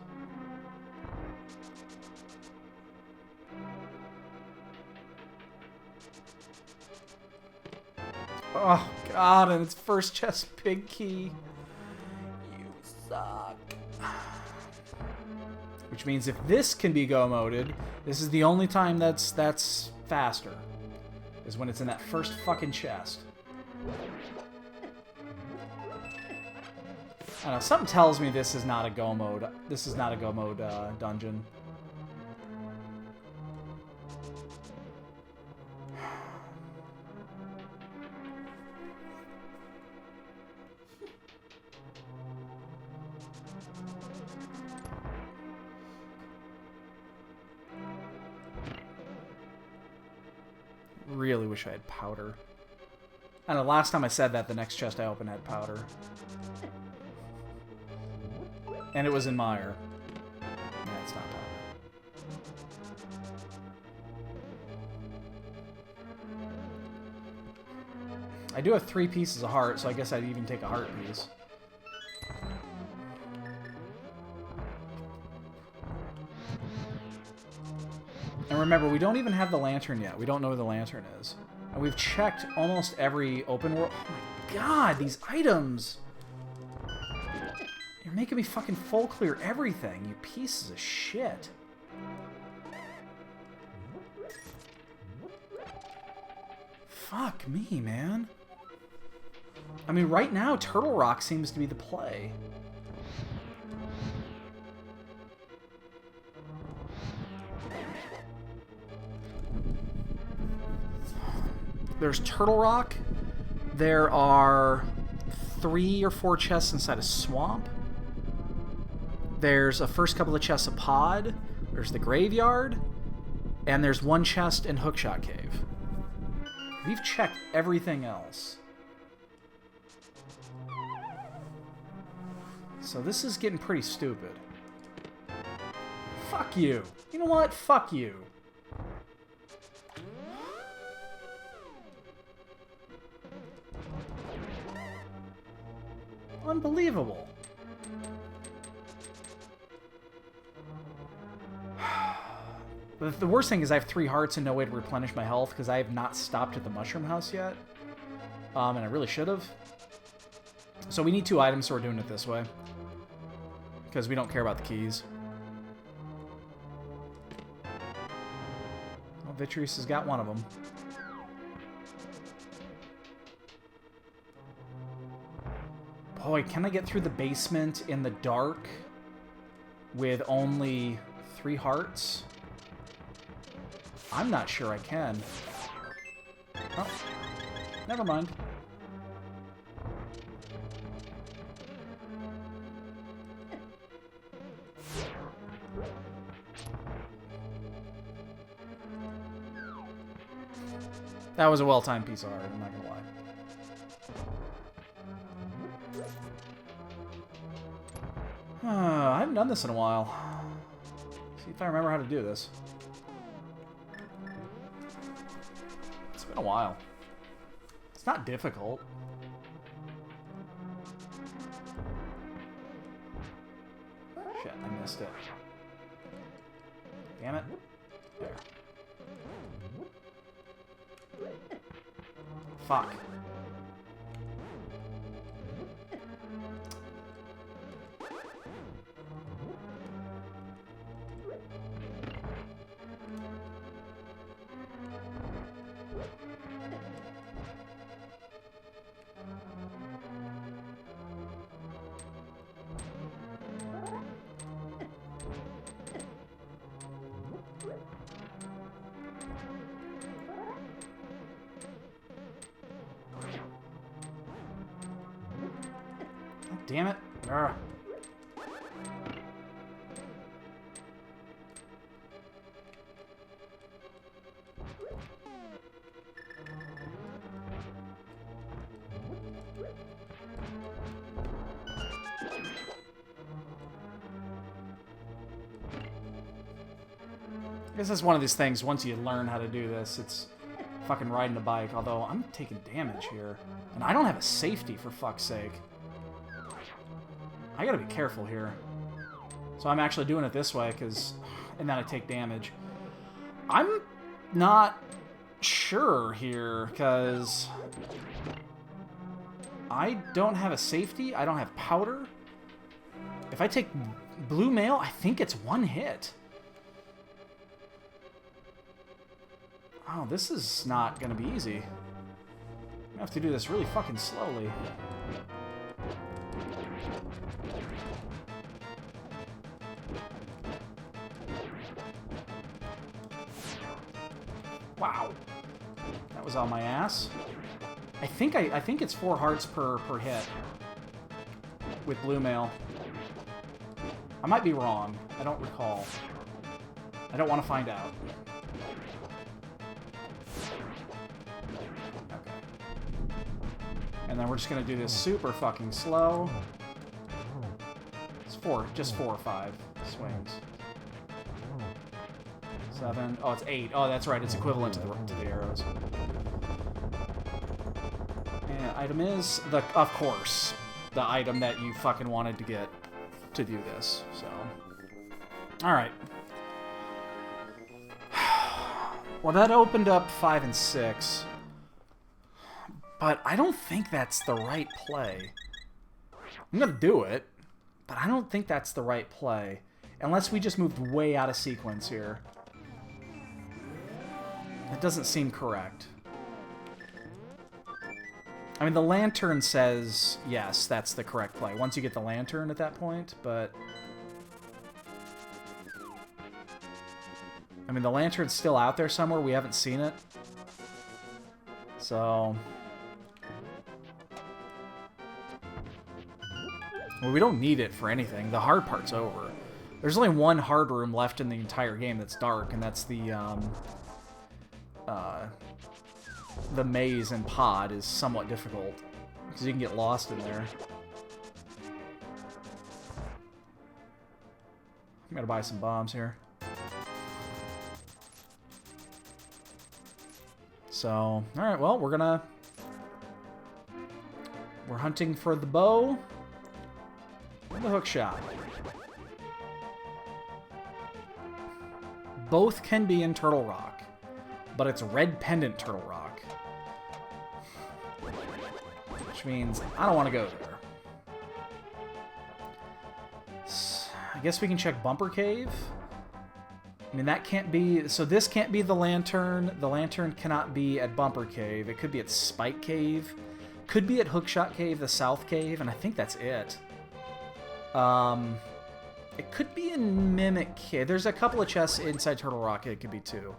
Oh, God, and it's first chest pig key. You suck. Which means if this can be go-moded, this is the only time that's faster. Is when it's in that first fucking chest. I don't know, something tells me this is not a go mode. This is not a go mode dungeon. Really wish I had powder. I don't know, last time I said that, the next chest I opened had powder. And it was in Mire. Yeah, it's not powder. I do have 3 pieces of heart, so I guess I'd even take a heart piece. And remember, we don't even have the lantern yet. We don't know where the lantern is. And we've checked almost every open world. Oh my god, these items! You're making me fucking full clear everything, you pieces of shit. Fuck me, man. I mean, right now, Turtle Rock seems to be the play. There's Turtle Rock. There are 3 or 4 chests inside a swamp. There's a first couple of chests of pod. There's the graveyard. And there's 1 chest in Hookshot Cave. We've checked everything else. So this is getting pretty stupid. Fuck you. You know what? Fuck you. Unbelievable. But the worst thing is I have 3 hearts and no way to replenish my health because I have not stopped at the Mushroom House yet. And I really should have. So we need 2 items, so we're doing it this way. Because we don't care about the keys. Well, Vitreous has got one of them. Boy, can I get through the basement in the dark with only 3 hearts? I'm not sure I can. Oh, never mind. That was a well-timed piece of art, I'm not gonna lie. I haven't done this in a while. See if I remember how to do this. It's been a while. It's not difficult. Shit, I missed it. Damn it. There. Fuck. Damn it. Urgh. This is one of these things, once you learn how to do this, it's fucking riding a bike, although I'm taking damage here. And I don't have a safety, for fuck's sake. I gotta be careful here. So I'm actually doing it this way, and then I take damage. I'm not sure here, because I don't have a safety, I don't have powder. If I take blue mail, I think it's one hit. Oh, this is not gonna be easy. I have to do this really fucking slowly. Wow. That was on my ass. I think it's 4 hearts per hit with blue mail. I might be wrong. I don't recall. I don't want to find out. Okay. And then we're just gonna do this super fucking slow. It's just 4 or 5 swings. 7. Oh, it's 8. Oh, that's right. It's equivalent to the arrows. And item is of course, the item that you fucking wanted to get to do this. So, all right. Well, that opened up 5 and 6, but I don't think that's the right play. I'm gonna do it, but I don't think that's the right play, unless we just moved way out of sequence here. That doesn't seem correct. I mean, the lantern says, yes, that's the correct play. Once you get the lantern at that point, but... I mean, the lantern's still out there somewhere. We haven't seen it. So... Well, we don't need it for anything. The hard part's over. There's only one hard room left in the entire game that's dark, and that's the maze and pod is somewhat difficult, because you can get lost in there. I'm gonna buy some bombs here. So, alright, well, we're hunting for the bow and the hook shot. Both can be in Turtle Rock, but it's red pendant Turtle Rock. Which means I don't want to go there. I guess we can check Bumper Cave. I mean, that can't be... So this can't be the lantern. The lantern cannot be at Bumper Cave. It could be at Spike Cave. Could be at Hookshot Cave, the South Cave, and I think that's it. It could be in Mimic Cave. There's a couple of chests inside Turtle Rock. It could be too.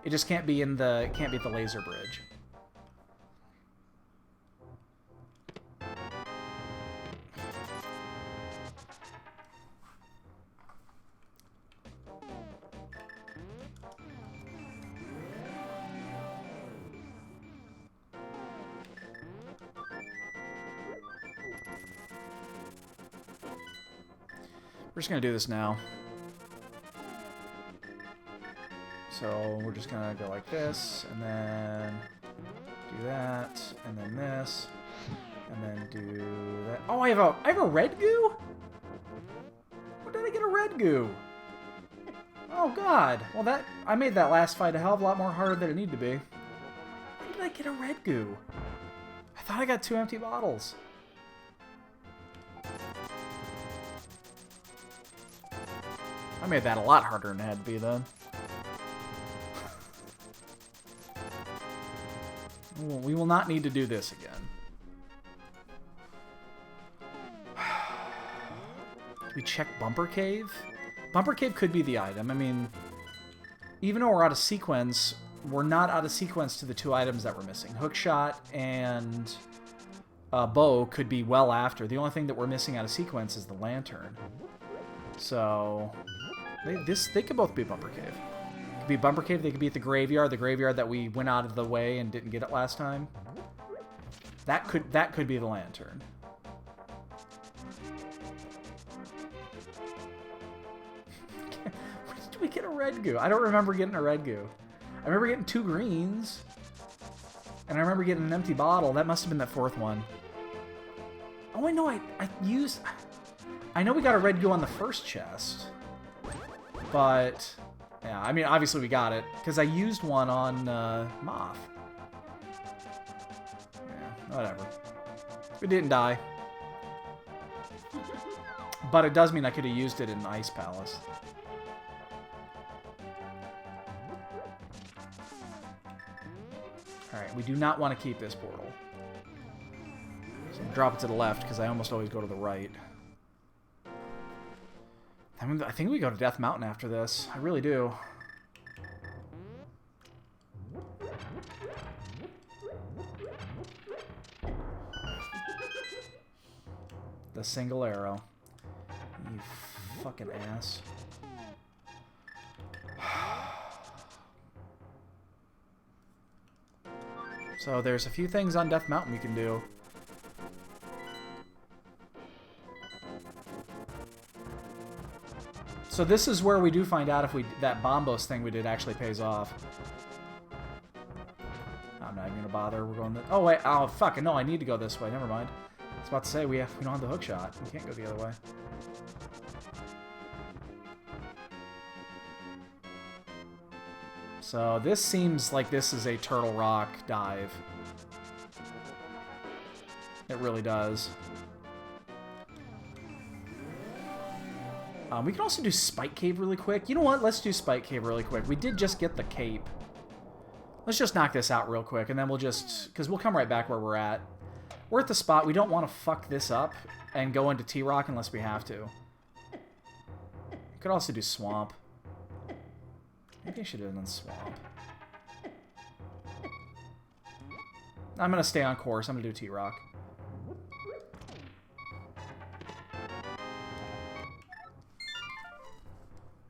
It just can't be in the... It can't be at the laser bridge. We're just going to do this now. So we're just going to go like this, and then do that, and then this, and then do that. Oh, I have a red goo? Where did I get a red goo? Oh, God. Well, I made that last fight a hell of a lot more harder than it needed to be. Where did I get a red goo? I thought I got 2 empty bottles. I made that a lot harder than it had to be, then. We will not need to do this again. We check Bumper Cave? Bumper Cave could be the item. I mean, even though we're out of sequence, we're not out of sequence to the 2 items that we're missing. Hookshot and bow could be well after. The only thing that we're missing out of sequence is the lantern. So... They could both be Bumper Cave. It could be Bumper Cave, they could be at the graveyard that we went out of the way and didn't get it last time. That could be the lantern. did we get a red goo? I don't remember getting a red goo. I remember getting 2 greens. And I remember getting an empty bottle. That must have been that 4th one. Oh, wait, no, I used... I know we got a red goo on the first chest. But... yeah, I mean, obviously we got it. Because I used one on Moth. Yeah, whatever. We didn't die. But it does mean I could have used it in Ice Palace. Alright, we do not want to keep this portal. So drop it to the left, because I almost always go to the right. I think we go to Death Mountain after this. I really do. The single arrow. You fucking ass. So there's a few things on Death Mountain we can do. So this is where we do find out if that Bombos thing we did actually pays off. I'm not even gonna bother. We're going. Oh wait. Oh fuck. No, I need to go this way. Never mind. I was about to say we don't have the hook shot. We can't go the other way. So this seems like this is a Turtle Rock dive. It really does. We can also do Spike Cave really quick. You know what? Let's do Spike Cave really quick. We did just get the cape. Let's just knock this out real quick, and then we'll just... because we'll come right back where we're at. We're at the spot. We don't want to fuck this up and go into T-Rock unless we have to. We could also do Swamp. Maybe I should have done Swamp. I'm going to stay on course. I'm going to do T-Rock.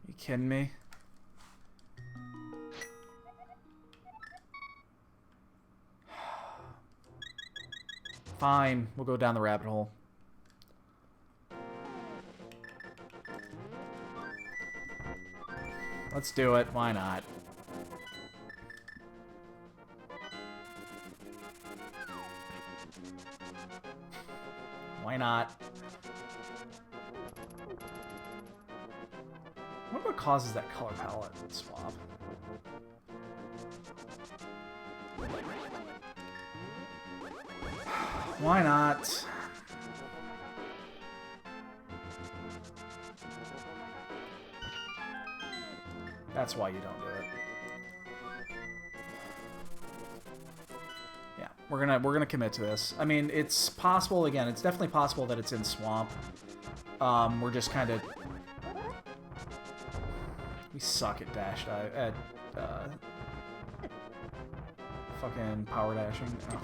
You kidding me? Fine. We'll go down the rabbit hole. Let's do it. Why not? Why not? I wonder what causes that color palette swap. Why not? That's why you don't do it. Yeah, we're gonna commit to this. I mean, it's possible. Again, it's definitely possible that it's in Swamp. We're just kind of we suck at dash dive at fucking power dashing. Oh,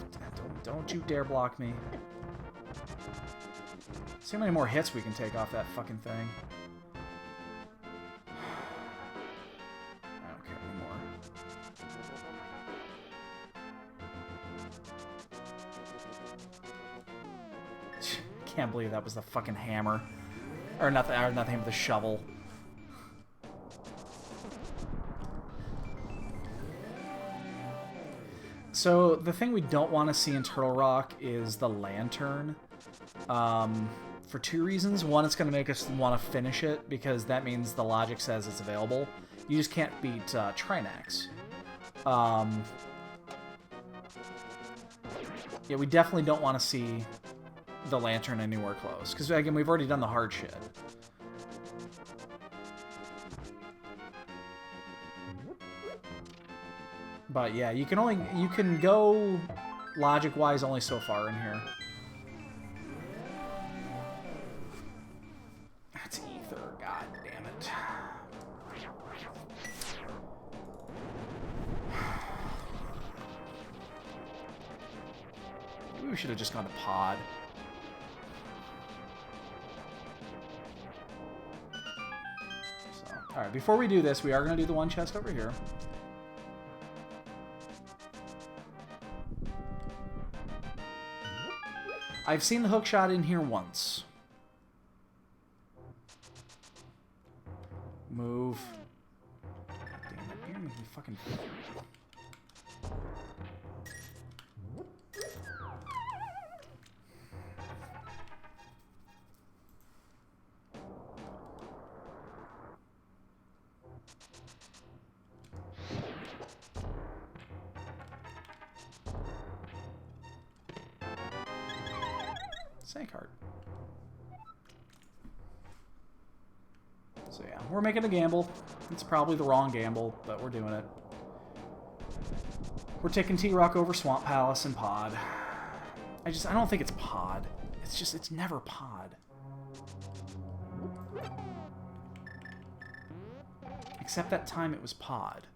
don't you dare block me. See how many more hits we can take off that fucking thing. Can't believe that was the fucking hammer. Or nothing but the shovel. So, the thing we don't want to see in Turtle Rock is the lantern. For 2 reasons. One, it's going to make us want to finish it, because that means the logic says it's available. You just can't beat Trinax. Yeah, we definitely don't want to see the lantern anywhere close, because again, we've already done the hard shit. But yeah, you can go logic wise only so far in here. That's ether, god damn it. Maybe we should have just gone to pod. Alright, before we do this, we are going to do the one chest over here. I've seen the hook shot in here once. Move. You fucking... Snake heart. So yeah, we're making a gamble. It's probably the wrong gamble, but we're doing it. We're taking T-Rock over Swamp Palace and Pod. I don't think it's Pod. It's never Pod. Except that time it was Pod.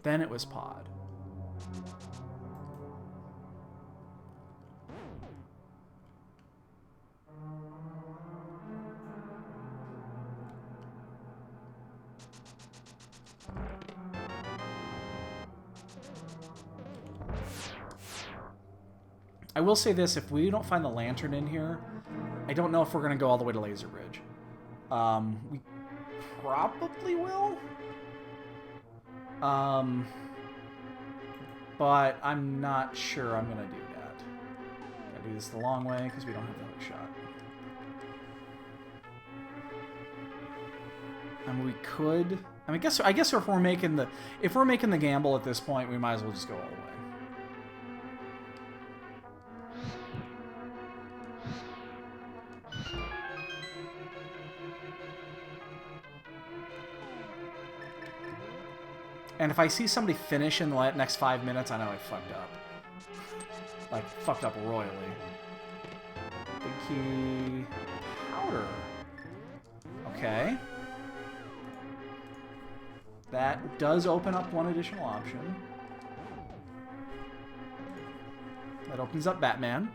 Then it was Pod. I will say this, if we don't find the lantern in here, I don't know if we're going to go all the way to Laser Bridge. We probably will. But I'm not sure I'm going to do that. Gotta do this the long way, because we don't have the hook shot. I mean, we could... I mean, I guess if we're making the gamble at this point, we might as well just go all the way. And if I see somebody finish in the next 5 minutes, I know I fucked up. Like, fucked up royally. Big key... Powder. Okay. That does open up one additional option. That opens up Batman.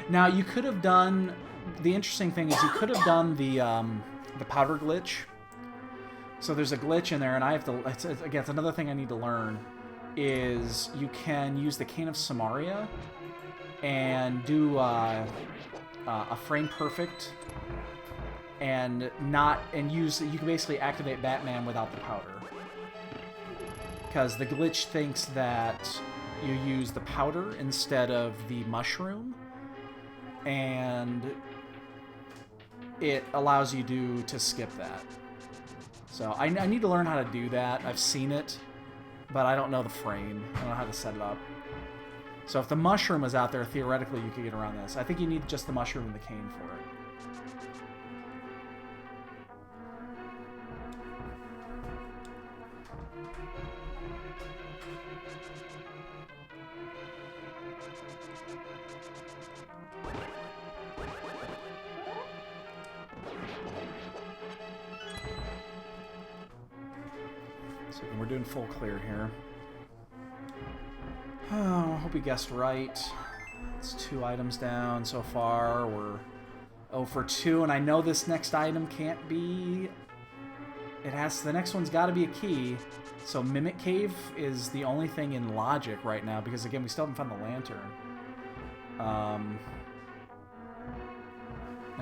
Now, you could have done... The interesting thing is you could have done the powder glitch. So there's a glitch in there, and I have to... Again, it's another thing I need to learn, is you can use the Cane of Samaria and do a frame perfect, and use... You can basically activate Batman without the powder. Because the glitch thinks that you use the powder instead of the mushroom, and it allows you to skip that. So I need to learn how to do that. I've seen it, but I don't know the frame. I don't know how to set it up. So if the mushroom was out there, theoretically you could get around this. I think you need just the mushroom and the cane for it. So we're doing full clear here. Oh, I hope we guessed right. It's 2 items down so far. We're 0 for 2, and I know this next item can't be... The next one's got to be a key. So Mimic Cave is the only thing in logic right now, because again, we still haven't found the lantern. I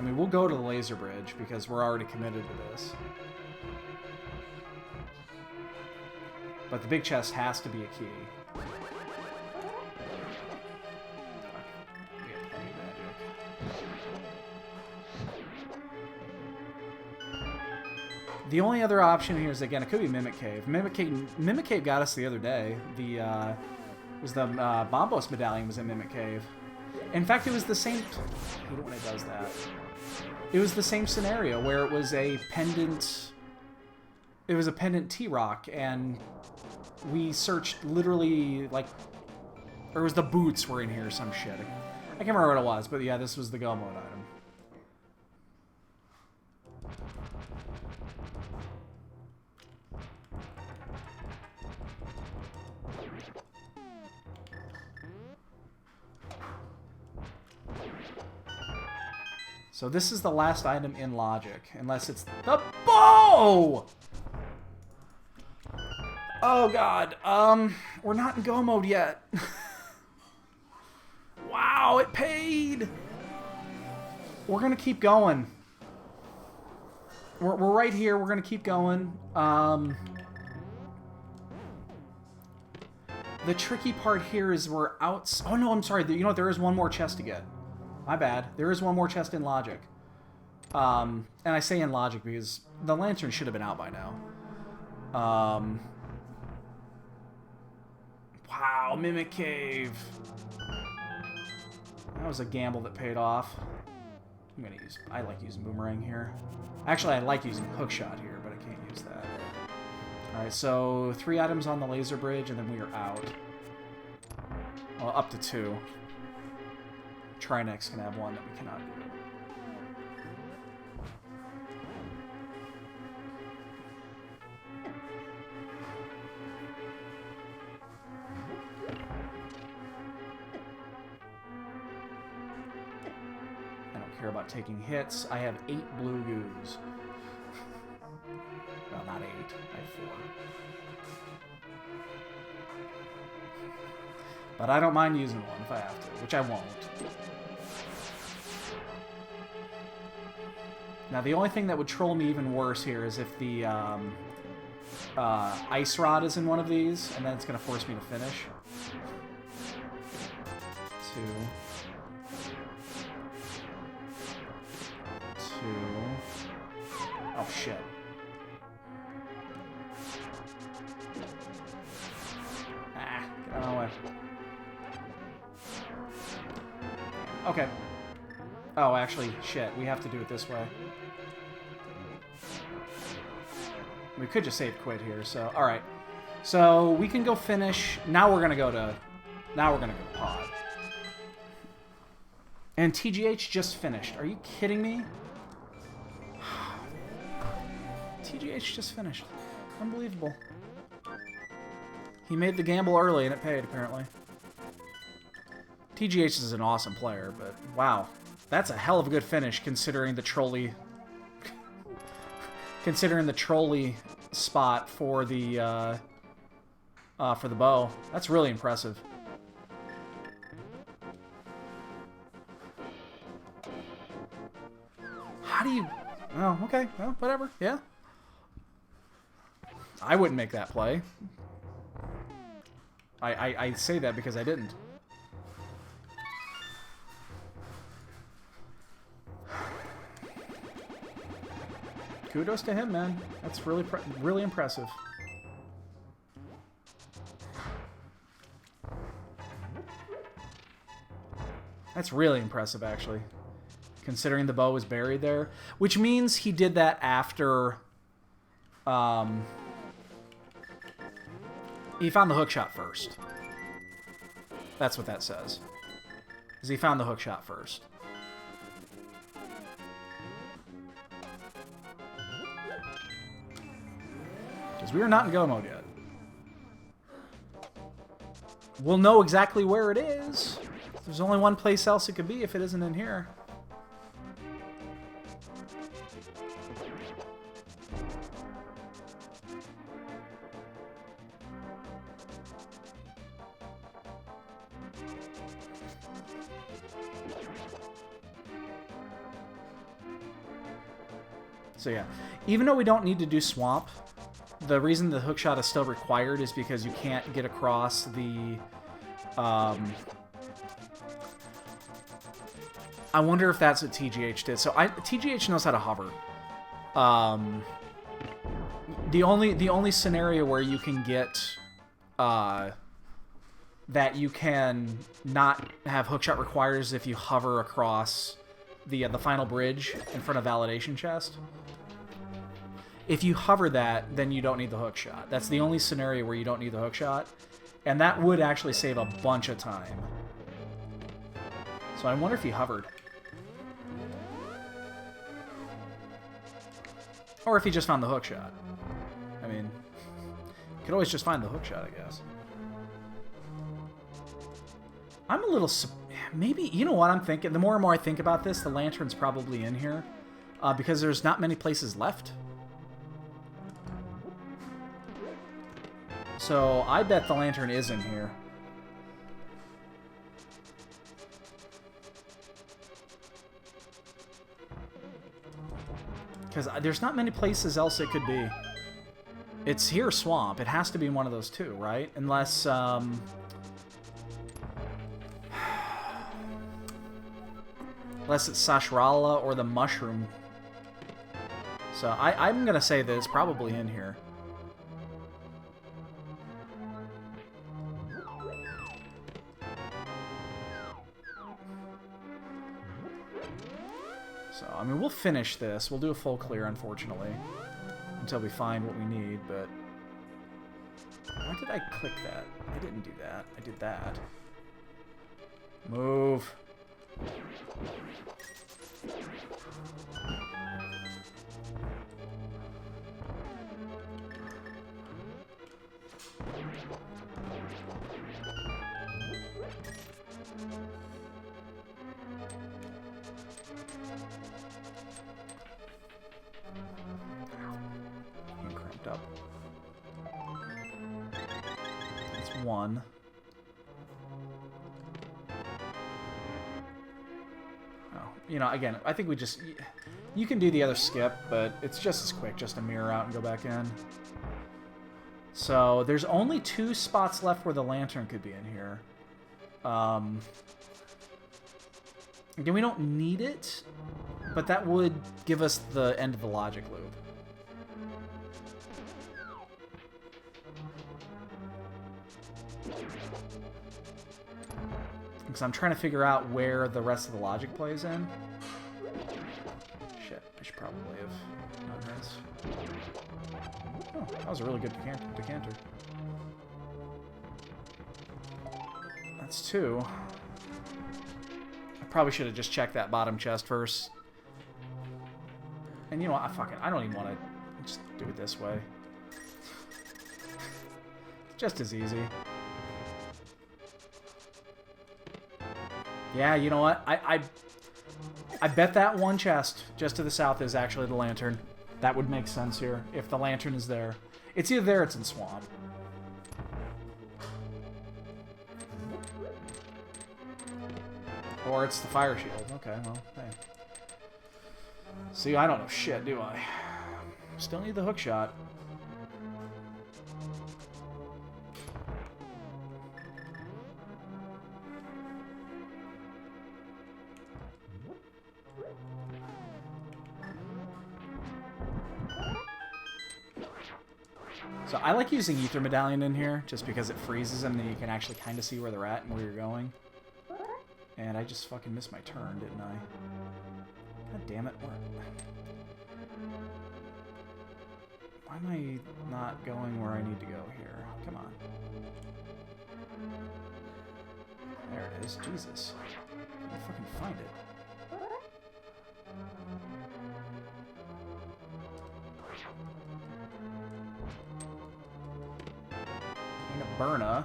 mean, we'll go to the Laser Bridge, because we're already committed to this. But the big chest has to be a key. The only other option here is, again, it could be Mimic Cave. Mimic Cave got us the other day. The Bombos medallion was in Mimic Cave. In fact, it was the same... I hate it when it does that. It was the same scenario where it was a pendant... It was a pendant T-Rock, and we searched literally, like... Or it was the boots were in here or some shit. I can't remember what it was, but yeah, this was the go mode item. So this is the last item in logic, unless it's the bow! Oh god, we're not in go mode yet. Wow, it paid! We're gonna keep going. We're right here, we're gonna keep going. The tricky part here is we're out... Oh, no, I'm sorry. You know what? There is one more chest to get. My bad. There is one more chest in logic. And I say in logic because the lantern should have been out by now. Wow, Mimic Cave. That was a gamble that paid off. I like using Boomerang here. Actually, I like using Hookshot here, but I can't use that. Alright, so 3 items on the laser bridge, and then we are out. Well, up to 2. Trinex can have 1 that we cannot do. I don't care about taking hits. I have 8 blue goos. Well, not 8. I have 4. But I don't mind using 1 if I have to, which I won't. Now, the only thing that would troll me even worse here is if the Ice Rod is in one of these, and then it's going to force me to finish. 2. 2. Oh, shit. Ah, get out of my way. Okay. Oh, actually, shit. We have to do it this way. We could just save quit here, so... Alright. So, we can go finish... Now we're gonna go to... Now we're gonna go to pod. And TGH just finished. Are you kidding me? TGH just finished. Unbelievable. He made the gamble early and it paid, apparently. TGH is an awesome player, but wow. That's a hell of a good finish considering the trolley... considering the trolley spot for the bow. That's really impressive. How do you... Oh, okay. Well, whatever. Yeah. I wouldn't make that play. I say that because I didn't. Kudos to him, man. That's really impressive. That's really impressive, actually. Considering the bow was buried there. Which means he did that after... he found the hookshot first. That's what that says. Is he found the hookshot first. Because we are not in go mode yet. We'll know exactly where it is. There's only one place else it could be if it isn't in here. So yeah, even though we don't need to do swamp, the reason the hookshot is still required is because you can't get across the... I wonder if that's what TGH did. So TGH knows how to hover. The only scenario where you can get that you can not have hookshot required is if you hover across the final bridge in front of validation chest. If you hover that, then you don't need the hookshot. That's the only scenario where you don't need the hookshot, and that would actually save a bunch of time. So I wonder if he hovered. Or if he just found the hookshot. I mean, you could always just find the hookshot, I guess. I'm a little... Maybe, you know what I'm thinking? The more and more I think about this, the lantern's probably in here. Because there's not many places left. So I bet the lantern is in here. Because there's not many places else it could be. It's here, swamp. It has to be one of those two, right? Unless, unless it's Sashrala or the mushroom. So I'm gonna say that it's probably in here. So, I mean, we'll finish this. We'll do a full clear, unfortunately, until we find what we need, but... Why did I click that? I didn't do that. I did that. Move. Getting cramped up. That's one. Oh, you know, again, I think we just... You can do the other skip, but it's just as quick just to mirror out and go back in. So, there's only 2 spots left where the lantern could be in here. Again, we don't need it, but that would give us the end of the logic loop. Because I'm trying to figure out where the rest of the logic plays in. Shit, I should probably have done this. Oh, that was a really good decanter. That's 2. I probably should have just checked that bottom chest first. And you know what? I don't even want to just do it this way. Just as easy. Yeah, you know what? I bet that one chest just to the south is actually the lantern. That would make sense here, if the lantern is there. It's either there or it's in swamp. Or it's the fire shield. Okay, well, hey. See, I don't know shit, do I? Still need the hook shot. So I like using Ether Medallion in here, just because it freezes them, and you can actually kind of see where they're at and where you're going. And I just fucking missed my turn, didn't I? God damn it. Why am I not going where I need to go here? Come on. There it is. Jesus. I can't fucking find it. Ain't a Burna.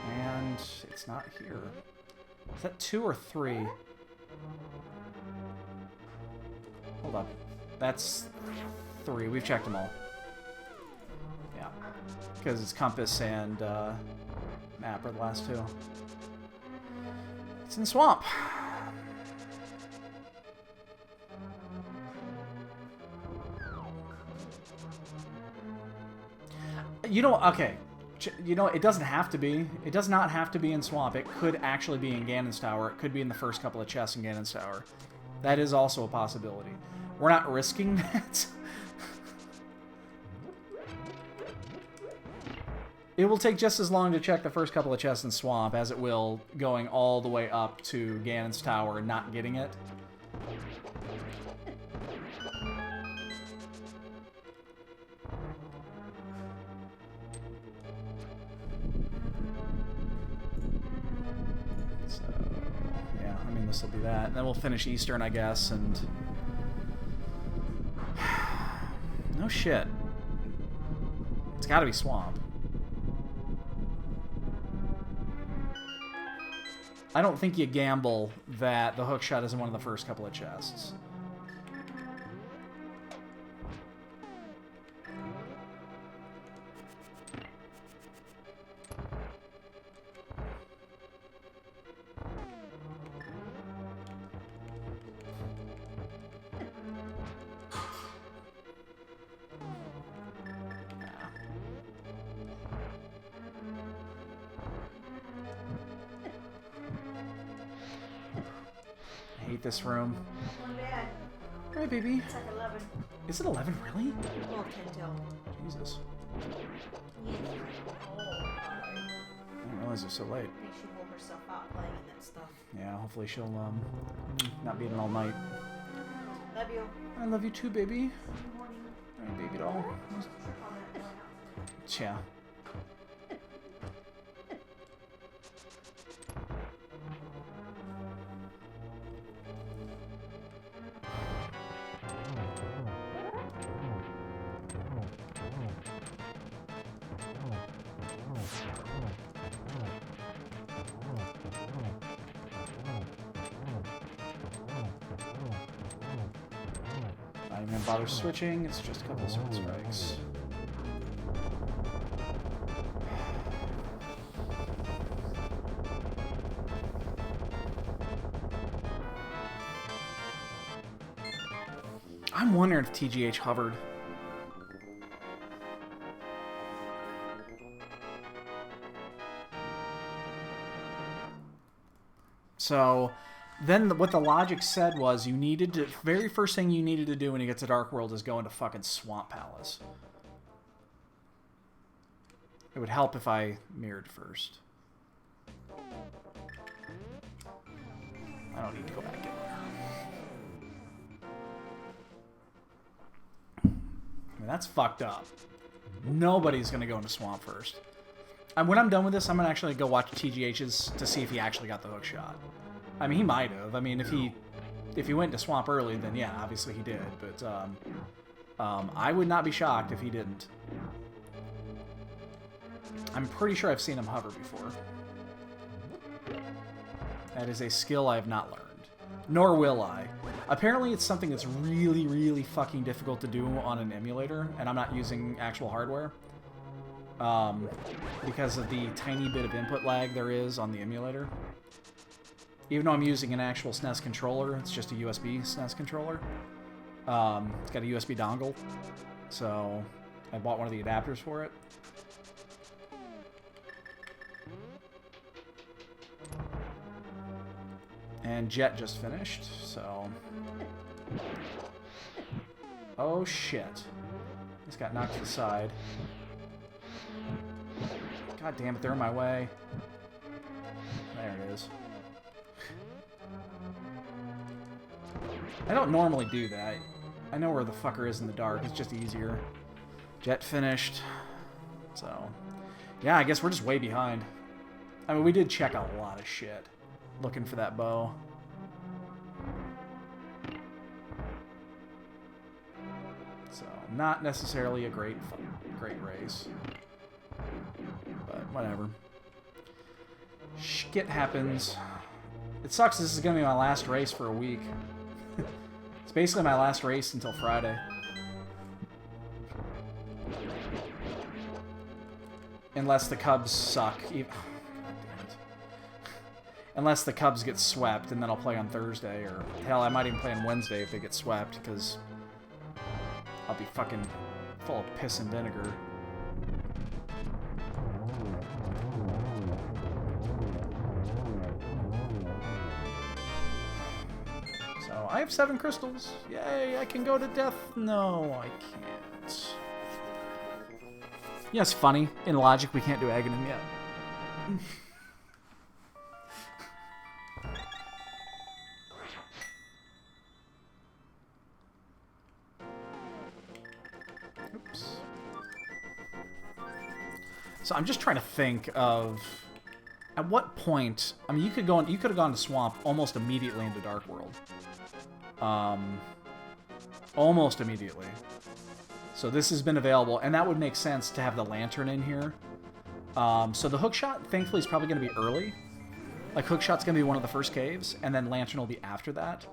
And it's not here. Is that 2 or 3? Hold up. That's 3. We've checked them all. Yeah. Because it's compass and map are the last 2. It's in the swamp. You know, okay. You know, it doesn't have to be. It does not have to be in swamp. It could actually be in Ganon's Tower. It could be in the first couple of chests in Ganon's Tower. That is also a possibility. We're not risking that. It will take just as long to check the first couple of chests in swamp as it will going all the way up to Ganon's Tower and not getting it. So, yeah, I mean, this will be that. And then we'll finish Eastern, I guess, and... No shit. It's gotta be swamp. I don't think you gamble that the hookshot is in one of the first couple of chests. hate this room.
Come on, Dad.
Hey, baby.
It's like 11.
Is it 11, really?
Well, 10 till.
Jesus.
Yeah. Oh,
I didn't realize it was so late.
I think she wore herself out playing in that stuff.
Yeah, hopefully she'll not be in all night.
Love you.
I love you too, baby.
Good morning.
Alright, baby doll.
Trip on that house.
Yeah. Not even gonna bother switching, it's just a couple of sword strikes. I'm wondering if TGH hovered. So, then what the logic said was you needed to... Very first thing you needed to do when you get to Dark World is go into fucking Swamp Palace. It would help if I mirrored first. I don't need to go back in there. I mean, that's fucked up. Nobody's going to go into Swamp first. And when I'm done with this, I'm going to actually go watch TGH's to see if he actually got the hook shot. I mean, he might have. I mean, if he went to Swamp early, then yeah, obviously he did. But I would not be shocked if he didn't. I'm pretty sure I've seen him hover before. That is a skill I have not learned. Nor will I. Apparently it's something that's really, really fucking difficult to do on an emulator, and I'm not using actual hardware. Because of the tiny bit of input lag there is on the emulator. Even though I'm using an actual SNES controller, it's just a USB SNES controller. It's got a USB dongle, so I bought one of the adapters for it. And Jet just finished, so... Oh shit. This got knocked to the side. God damn it, they're in my way. There it is. I don't normally do that. I know where the fucker is in the dark. It's just easier. Jet finished. So, yeah, I guess we're just way behind. I mean, we did check a lot of shit looking for that bow. So, not necessarily a great race. But whatever. Shit happens. It sucks this is going to be my last race for a week. It's basically my last race until Friday. Unless the Cubs suck. Unless the Cubs get swept, and then I'll play on Thursday, or hell, I might even play on Wednesday if they get swept, because I'll be fucking full of piss and vinegar. So, I have 7 crystals. Yay, I can go to death. No, I can't. Yeah, it's funny. In logic, we can't do Aghanim yet. Oops. So I'm just trying to think of at what point. I mean, you could have gone to Swamp almost immediately into Dark World. Almost immediately. So this has been available, and that would make sense to have the lantern in here. So the hookshot, thankfully, is probably going to be early. Like, hookshot's going to be one of the first caves, and then lantern will be after that.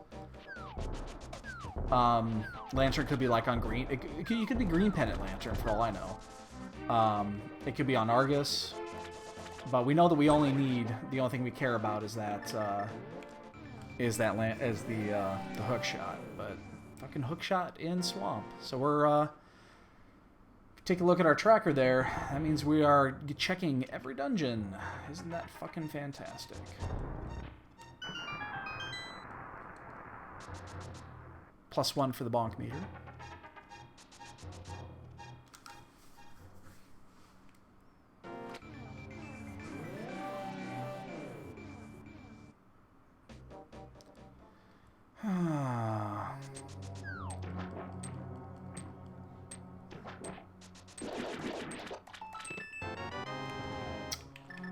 Lantern could be, like, on green. You could be green pennant lantern, for all I know. It could be on Argus. But we know that we only need... The only thing we care about is that... the hookshot. But fucking hookshot in Swamp. So we're... Take a look at our tracker there. That means we are checking every dungeon. Isn't that fucking fantastic? +1 for the bonk meter.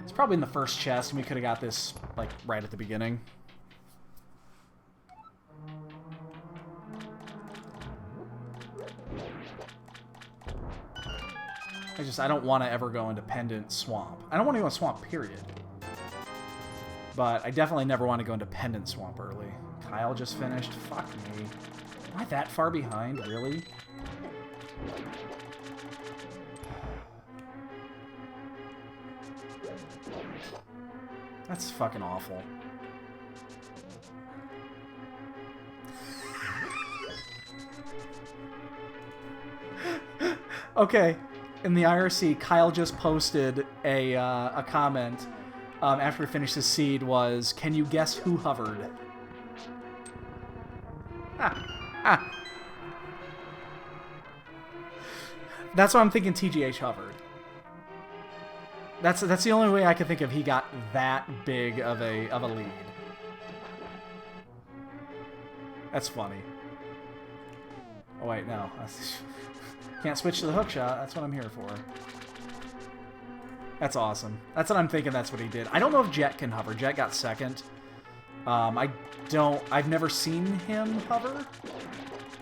It's probably in the first chest, and we could have got this, like, right at the beginning. I don't want to ever go into Pendant Swamp. I don't want to go in Swamp, period. But I definitely never want to go into Pendant Swamp early. Kyle just finished. Fuck me. Am I that far behind? Really? That's fucking awful. Okay. In the IRC, Kyle just posted a comment after we finished the seed was, "Can you guess who hovered?" That's why I'm thinking TGH hovered. That's the only way I can think of he got that big of a lead. That's funny. Oh wait, no. Can't switch to the hook shot. That's what I'm here for. That's awesome. That's what I'm thinking. That's what he did. I don't know if Jet can hover. Jet got second. I've never seen him hover,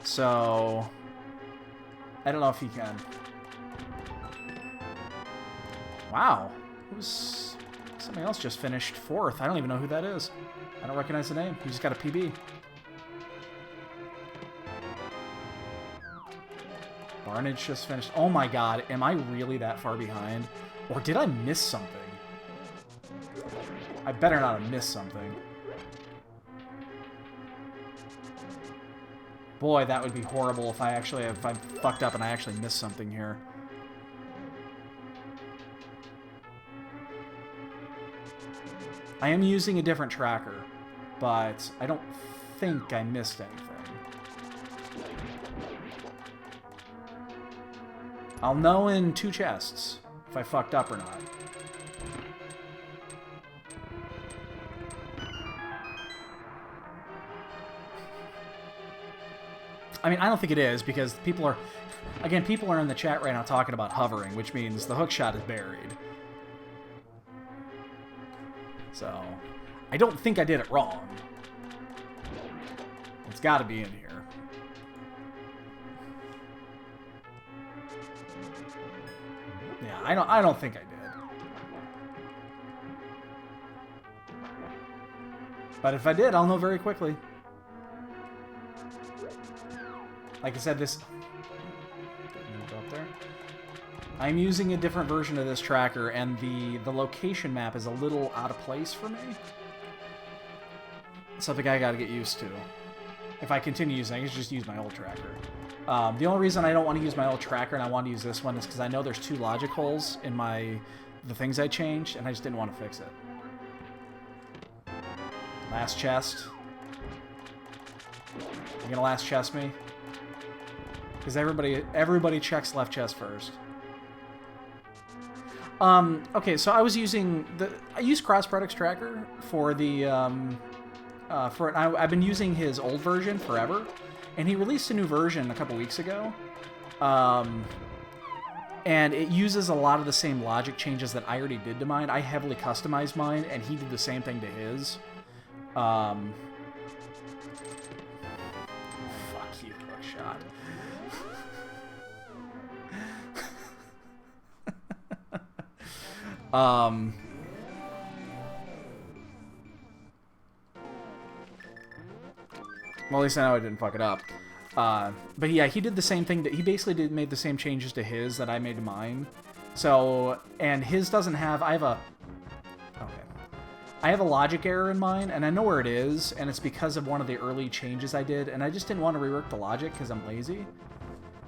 so I don't know if he can. Wow. Somebody else just finished fourth. I don't even know who that is. I don't recognize the name. He just got a PB. Barnage just finished. Oh my god, am I really that far behind? Or did I miss something? I better not have missed something. Boy, that would be horrible if I fucked up and I actually missed something here. I am using a different tracker, but I don't think I missed anything. I'll know in 2 chests if I fucked up or not. I mean, I don't think it is, because people are in the chat right now talking about hovering, which means the hook shot is buried. So, I don't think I did it wrong. It's got to be in here. Yeah, I don't think I did. But if I did, I'll know very quickly. Like I said, this... Go up there. I'm using a different version of this tracker, and the location map is a little out of place for me. Something I gotta get used to. If I continue using it, I can just use my old tracker. The only reason I don't want to use my old tracker and I want to use this one is because I know there's 2 logic holes in the things I changed, and I just didn't want to fix it. Last chest. You gonna last chest me? Because everybody checks left chest first. Okay, so I use Cross Products Tracker for the I've been using his old version forever, and he released a new version a couple weeks ago, and it uses a lot of the same logic changes that I already did to mine. I heavily customized mine, and he did the same thing to his. Fuck you, hook shot. Well, at least I know I didn't fuck it up. But yeah, he did the same thing. He basically made the same changes to his that I made to mine. So, and his doesn't have... I have a logic error in mine, and I know where it is, and it's because of one of the early changes I did, and I just didn't want to rework the logic because I'm lazy.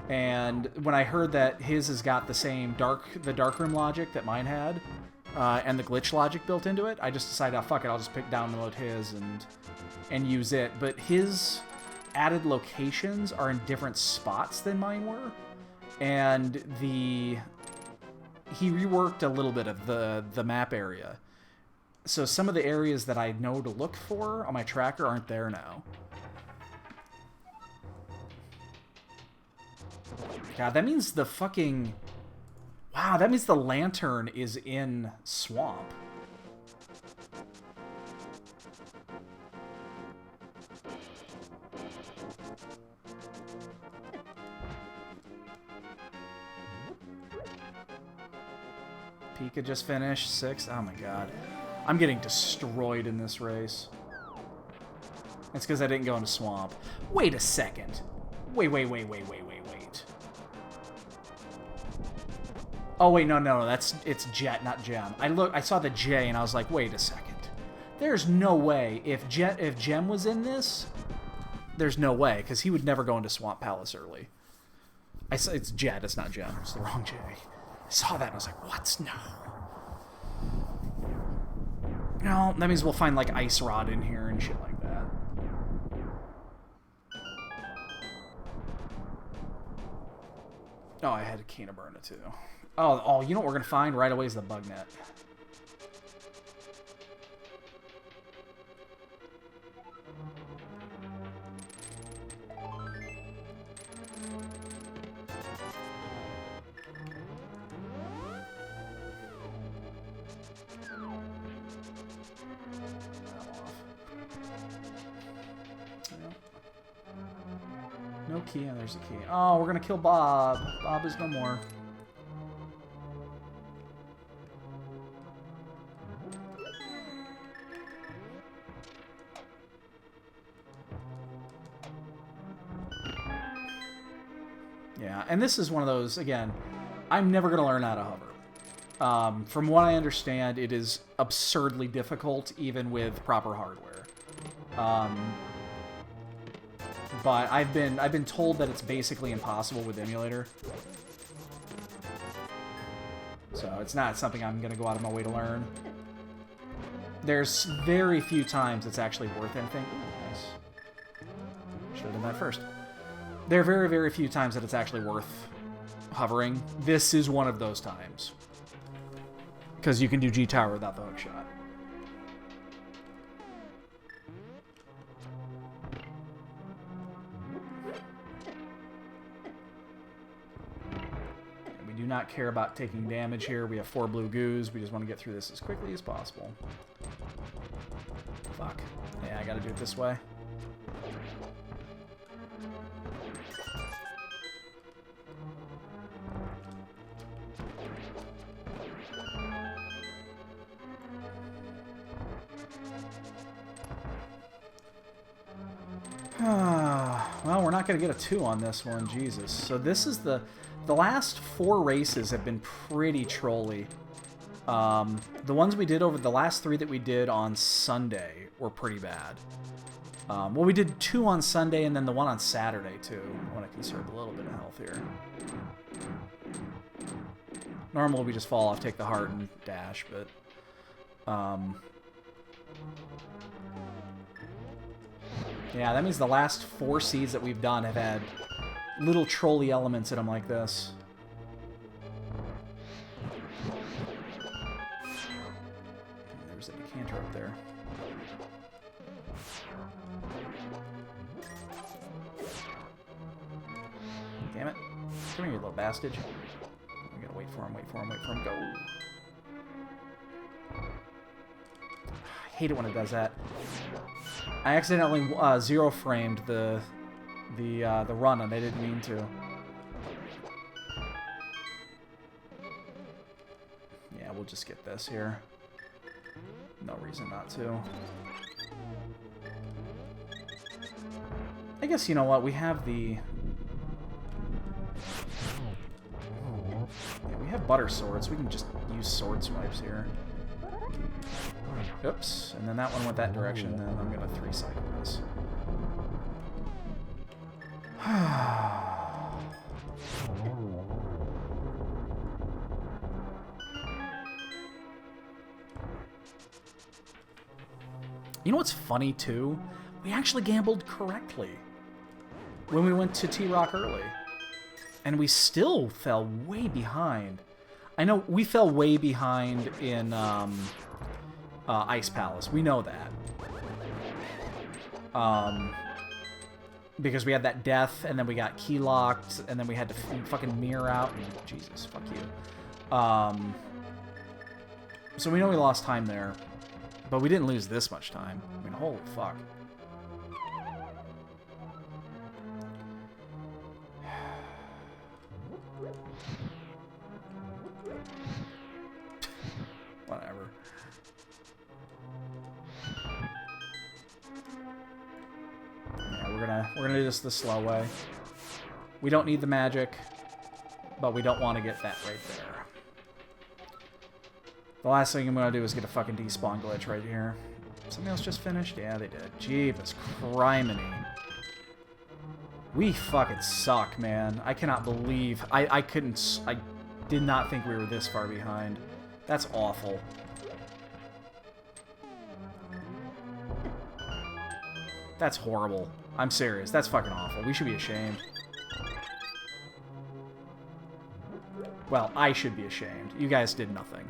And when I heard that his has got the same darkroom logic that mine had, and the glitch logic built into it, I just decided, oh, fuck it, I'll just download his and use it. But his added locations are in different spots than mine were. And he reworked a little bit of the map area. So some of the areas that I know to look for on my tracker aren't there now. God, that means the fucking... Wow, that means the lantern is in Swamp. Pika just finished 6th. Oh my god. I'm getting destroyed in this race. It's because I didn't go into Swamp. Wait a second. Wait. Oh wait, no, it's Jet, not Gem. I saw the J and I was like, wait a second. There's no way if Gem was in this, there's no way because he would never go into Swamp Palace early. It's Jet, it's not Gem. It's the wrong J. I saw that and I was like, what? No. No, that means we'll find like Ice Rod in here and shit like that. Oh, I had a Canaburna too. Oh, you know what we're gonna find right away is the bug net. No key, and there's a key. Oh, we're gonna kill Bob. Bob is no more. Yeah, and this is one of those, again, I'm never gonna learn how to hover. From what I understand, it is absurdly difficult, even with proper hardware. But I've been told that it's basically impossible with emulator. So it's not something I'm gonna go out of my way to learn. There's very few times it's actually worth anything. Ooh, nice. Should have done that first. There are very, very few times that it's actually worth hovering. This is one of those times. Because you can do G-Tower without the hook shot. We do not care about taking damage here. We have 4 blue goos. We just want to get through this as quickly as possible. Fuck. Yeah, I gotta do it this way. Well, we're not going to get a 2 on this one, Jesus. So this is the last 4 races have been pretty trolly. The ones we did over the last 3 that we did on Sunday were pretty bad. Well, we did 2 on Sunday and then the one on Saturday too. I want to conserve a little bit of health here. Normally we just fall off, take the heart, and dash, but yeah, that means the last 4 seeds that we've done have had little trolly elements in them like this. There's a decanter up there. Damn it. Come here, you little bastard. We gotta wait for him, go. I hate it when it does that. I accidentally zero-framed the run, and I didn't mean to. Yeah, we'll just get this here. No reason not to. I guess, you know what, we have the... Yeah, we have butter swords. We can just use sword swipes here. Oops, and then that one went that direction, then I'm gonna 3-cycle this. You know what's funny, too? We actually gambled correctly. when we went to T-Rock early. And we still fell way behind. I know we fell way behind in Ice Palace. We know that. Because we had that death, and then we got key locked, and then we had to fucking mirror out. And, Jesus, fuck you. So we know we lost time there, but we didn't lose this much time. I mean, holy fuck. Whatever. Yeah, we're gonna do this the slow way. We don't need the magic, but we don't want to get that right there. The last thing I'm gonna do is get a fucking despawn glitch right here. Something else just finished? Yeah, they did. Jeebus criminy. We fucking suck, man. I cannot believe I did not think we were this far behind. That's awful. That's horrible. I'm serious. That's fucking awful. We should be ashamed. Well, I should be ashamed. You guys did nothing.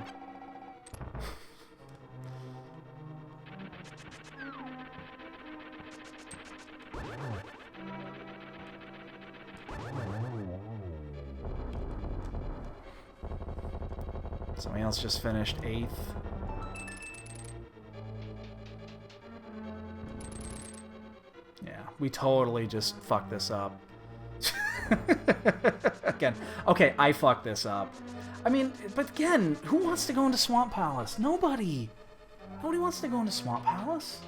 Something else just finished 8th. Yeah, we totally just fucked this up. Again, okay, I fucked this up. I mean, but again, who wants to go into Swamp Palace? Nobody. Nobody wants to go into Swamp Palace.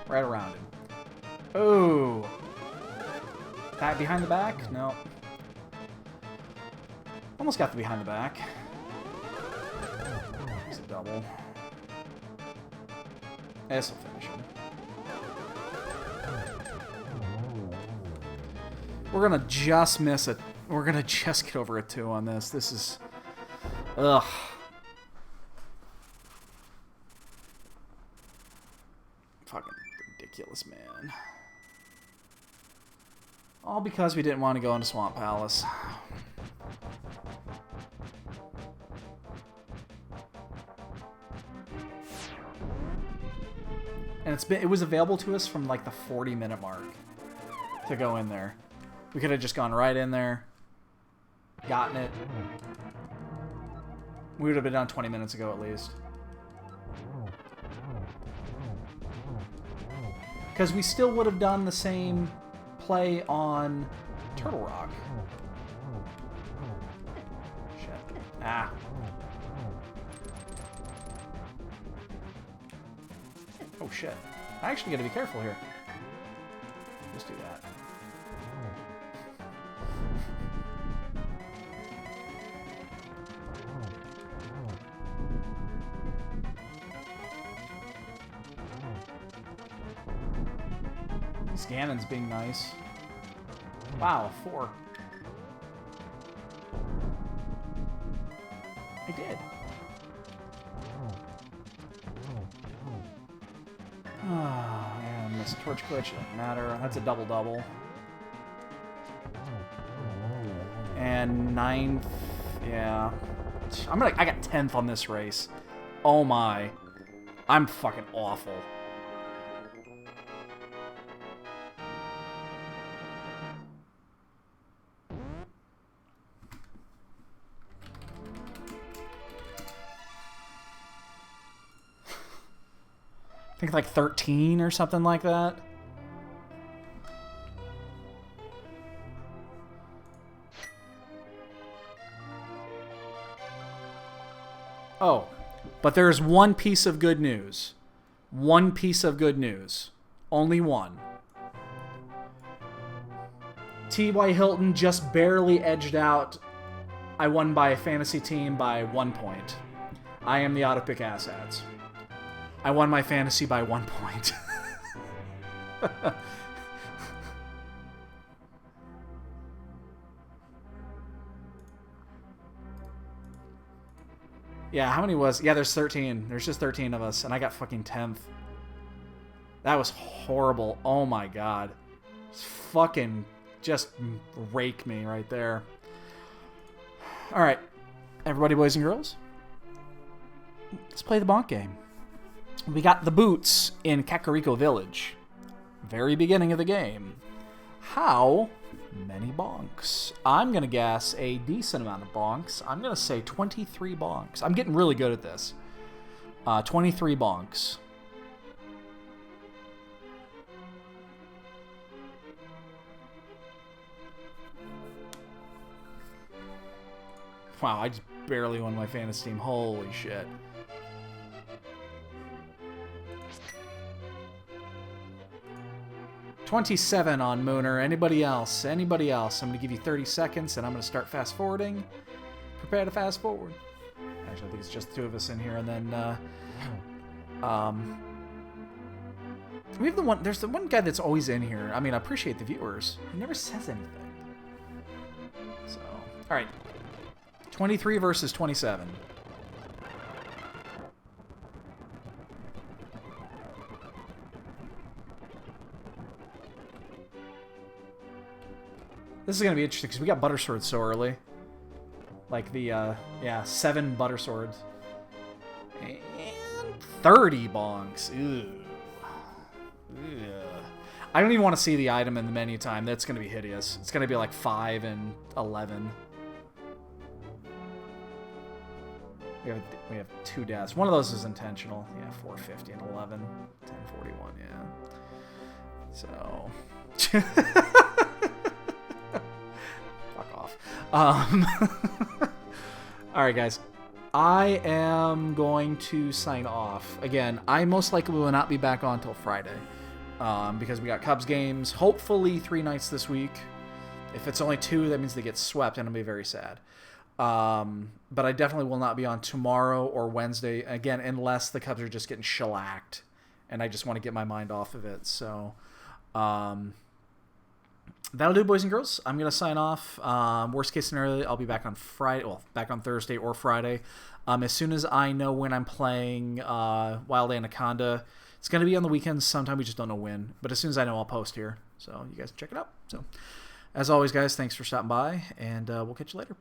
Right around him. Oh. That behind the back? No. Almost got the behind the back. It's a double. This will finish him. We're gonna just miss it. We're gonna just get over a 2 on this. This is... Ugh. Fucking ridiculous, man. All because we didn't want to go into Swamp Palace. And it was available to us from like the 40-minute mark to go in there. We could have just gone right in there, gotten it. We would have been done 20 minutes ago at least. Because we still would have done the same play on Turtle Rock. Shit. Ah. Oh shit. I actually gotta be careful here. Just do that. Ganon's being nice. Wow, 4. I did. Oh, man, this torch glitch doesn't matter. That's a double-double. And 9th, yeah. I got 10th on this race. Oh my. I'm fucking awful. I think like 13 or something like that. Oh, but there's one piece of good news. One piece of good news. Only one. T.Y. Hilton just barely edged out. I won by a fantasy team by 1 point. I am the auto-pick assets. I won my fantasy by 1 point. Yeah, how many was... Yeah, there's 13. There's just 13 of us, and I got fucking 10th. That was horrible. Oh my god. It's fucking just rake me right there. Alright. Everybody, boys and girls. Let's play the bonk game. We got the boots in Kakariko Village. Very beginning of the game. How many bonks? I'm going to guess a decent amount of bonks. I'm going to say 23 bonks. I'm getting really good at this. 23 bonks. Wow, I just barely won my fantasy team. Holy shit. $27 on Mooner. Anybody else? Anybody else? I'm going to give you 30 seconds, and I'm going to start fast forwarding. Prepare to fast forward. Actually, I think it's just the two of us in here, and then we have the one. There's the one guy that's always in here. I mean, I appreciate the viewers. He never says anything. So, all right. 23 versus 27. This is going to be interesting because we got butter swords so early. Like the, yeah, 7 butter swords. And 30 bonks. Ew. Ew. I don't even want to see the item in the menu time. That's going to be hideous. It's going to be like 5 and 11. We have 2 deaths. One of those is intentional. Yeah, 450 and 11. 1041, yeah. So... Fuck off. Alright, guys. I am going to sign off. Again, I most likely will not be back on until Friday. Because we got Cubs games. Hopefully 3 nights this week. If it's only 2, that means they get swept, and I'll be very sad. But I definitely will not be on tomorrow or Wednesday, again, unless the Cubs are just getting shellacked and I just want to get my mind off of it. So that'll do, boys and girls. I'm going to sign off. Worst case scenario, I'll be back on Friday, well, back on Thursday or Friday. As soon as I know when I'm playing Wild Anaconda, it's going to be on the weekends sometime. We just don't know when. But as soon as I know, I'll post here. So you guys can check it out. So as always, guys, thanks for stopping by, and we'll catch you later.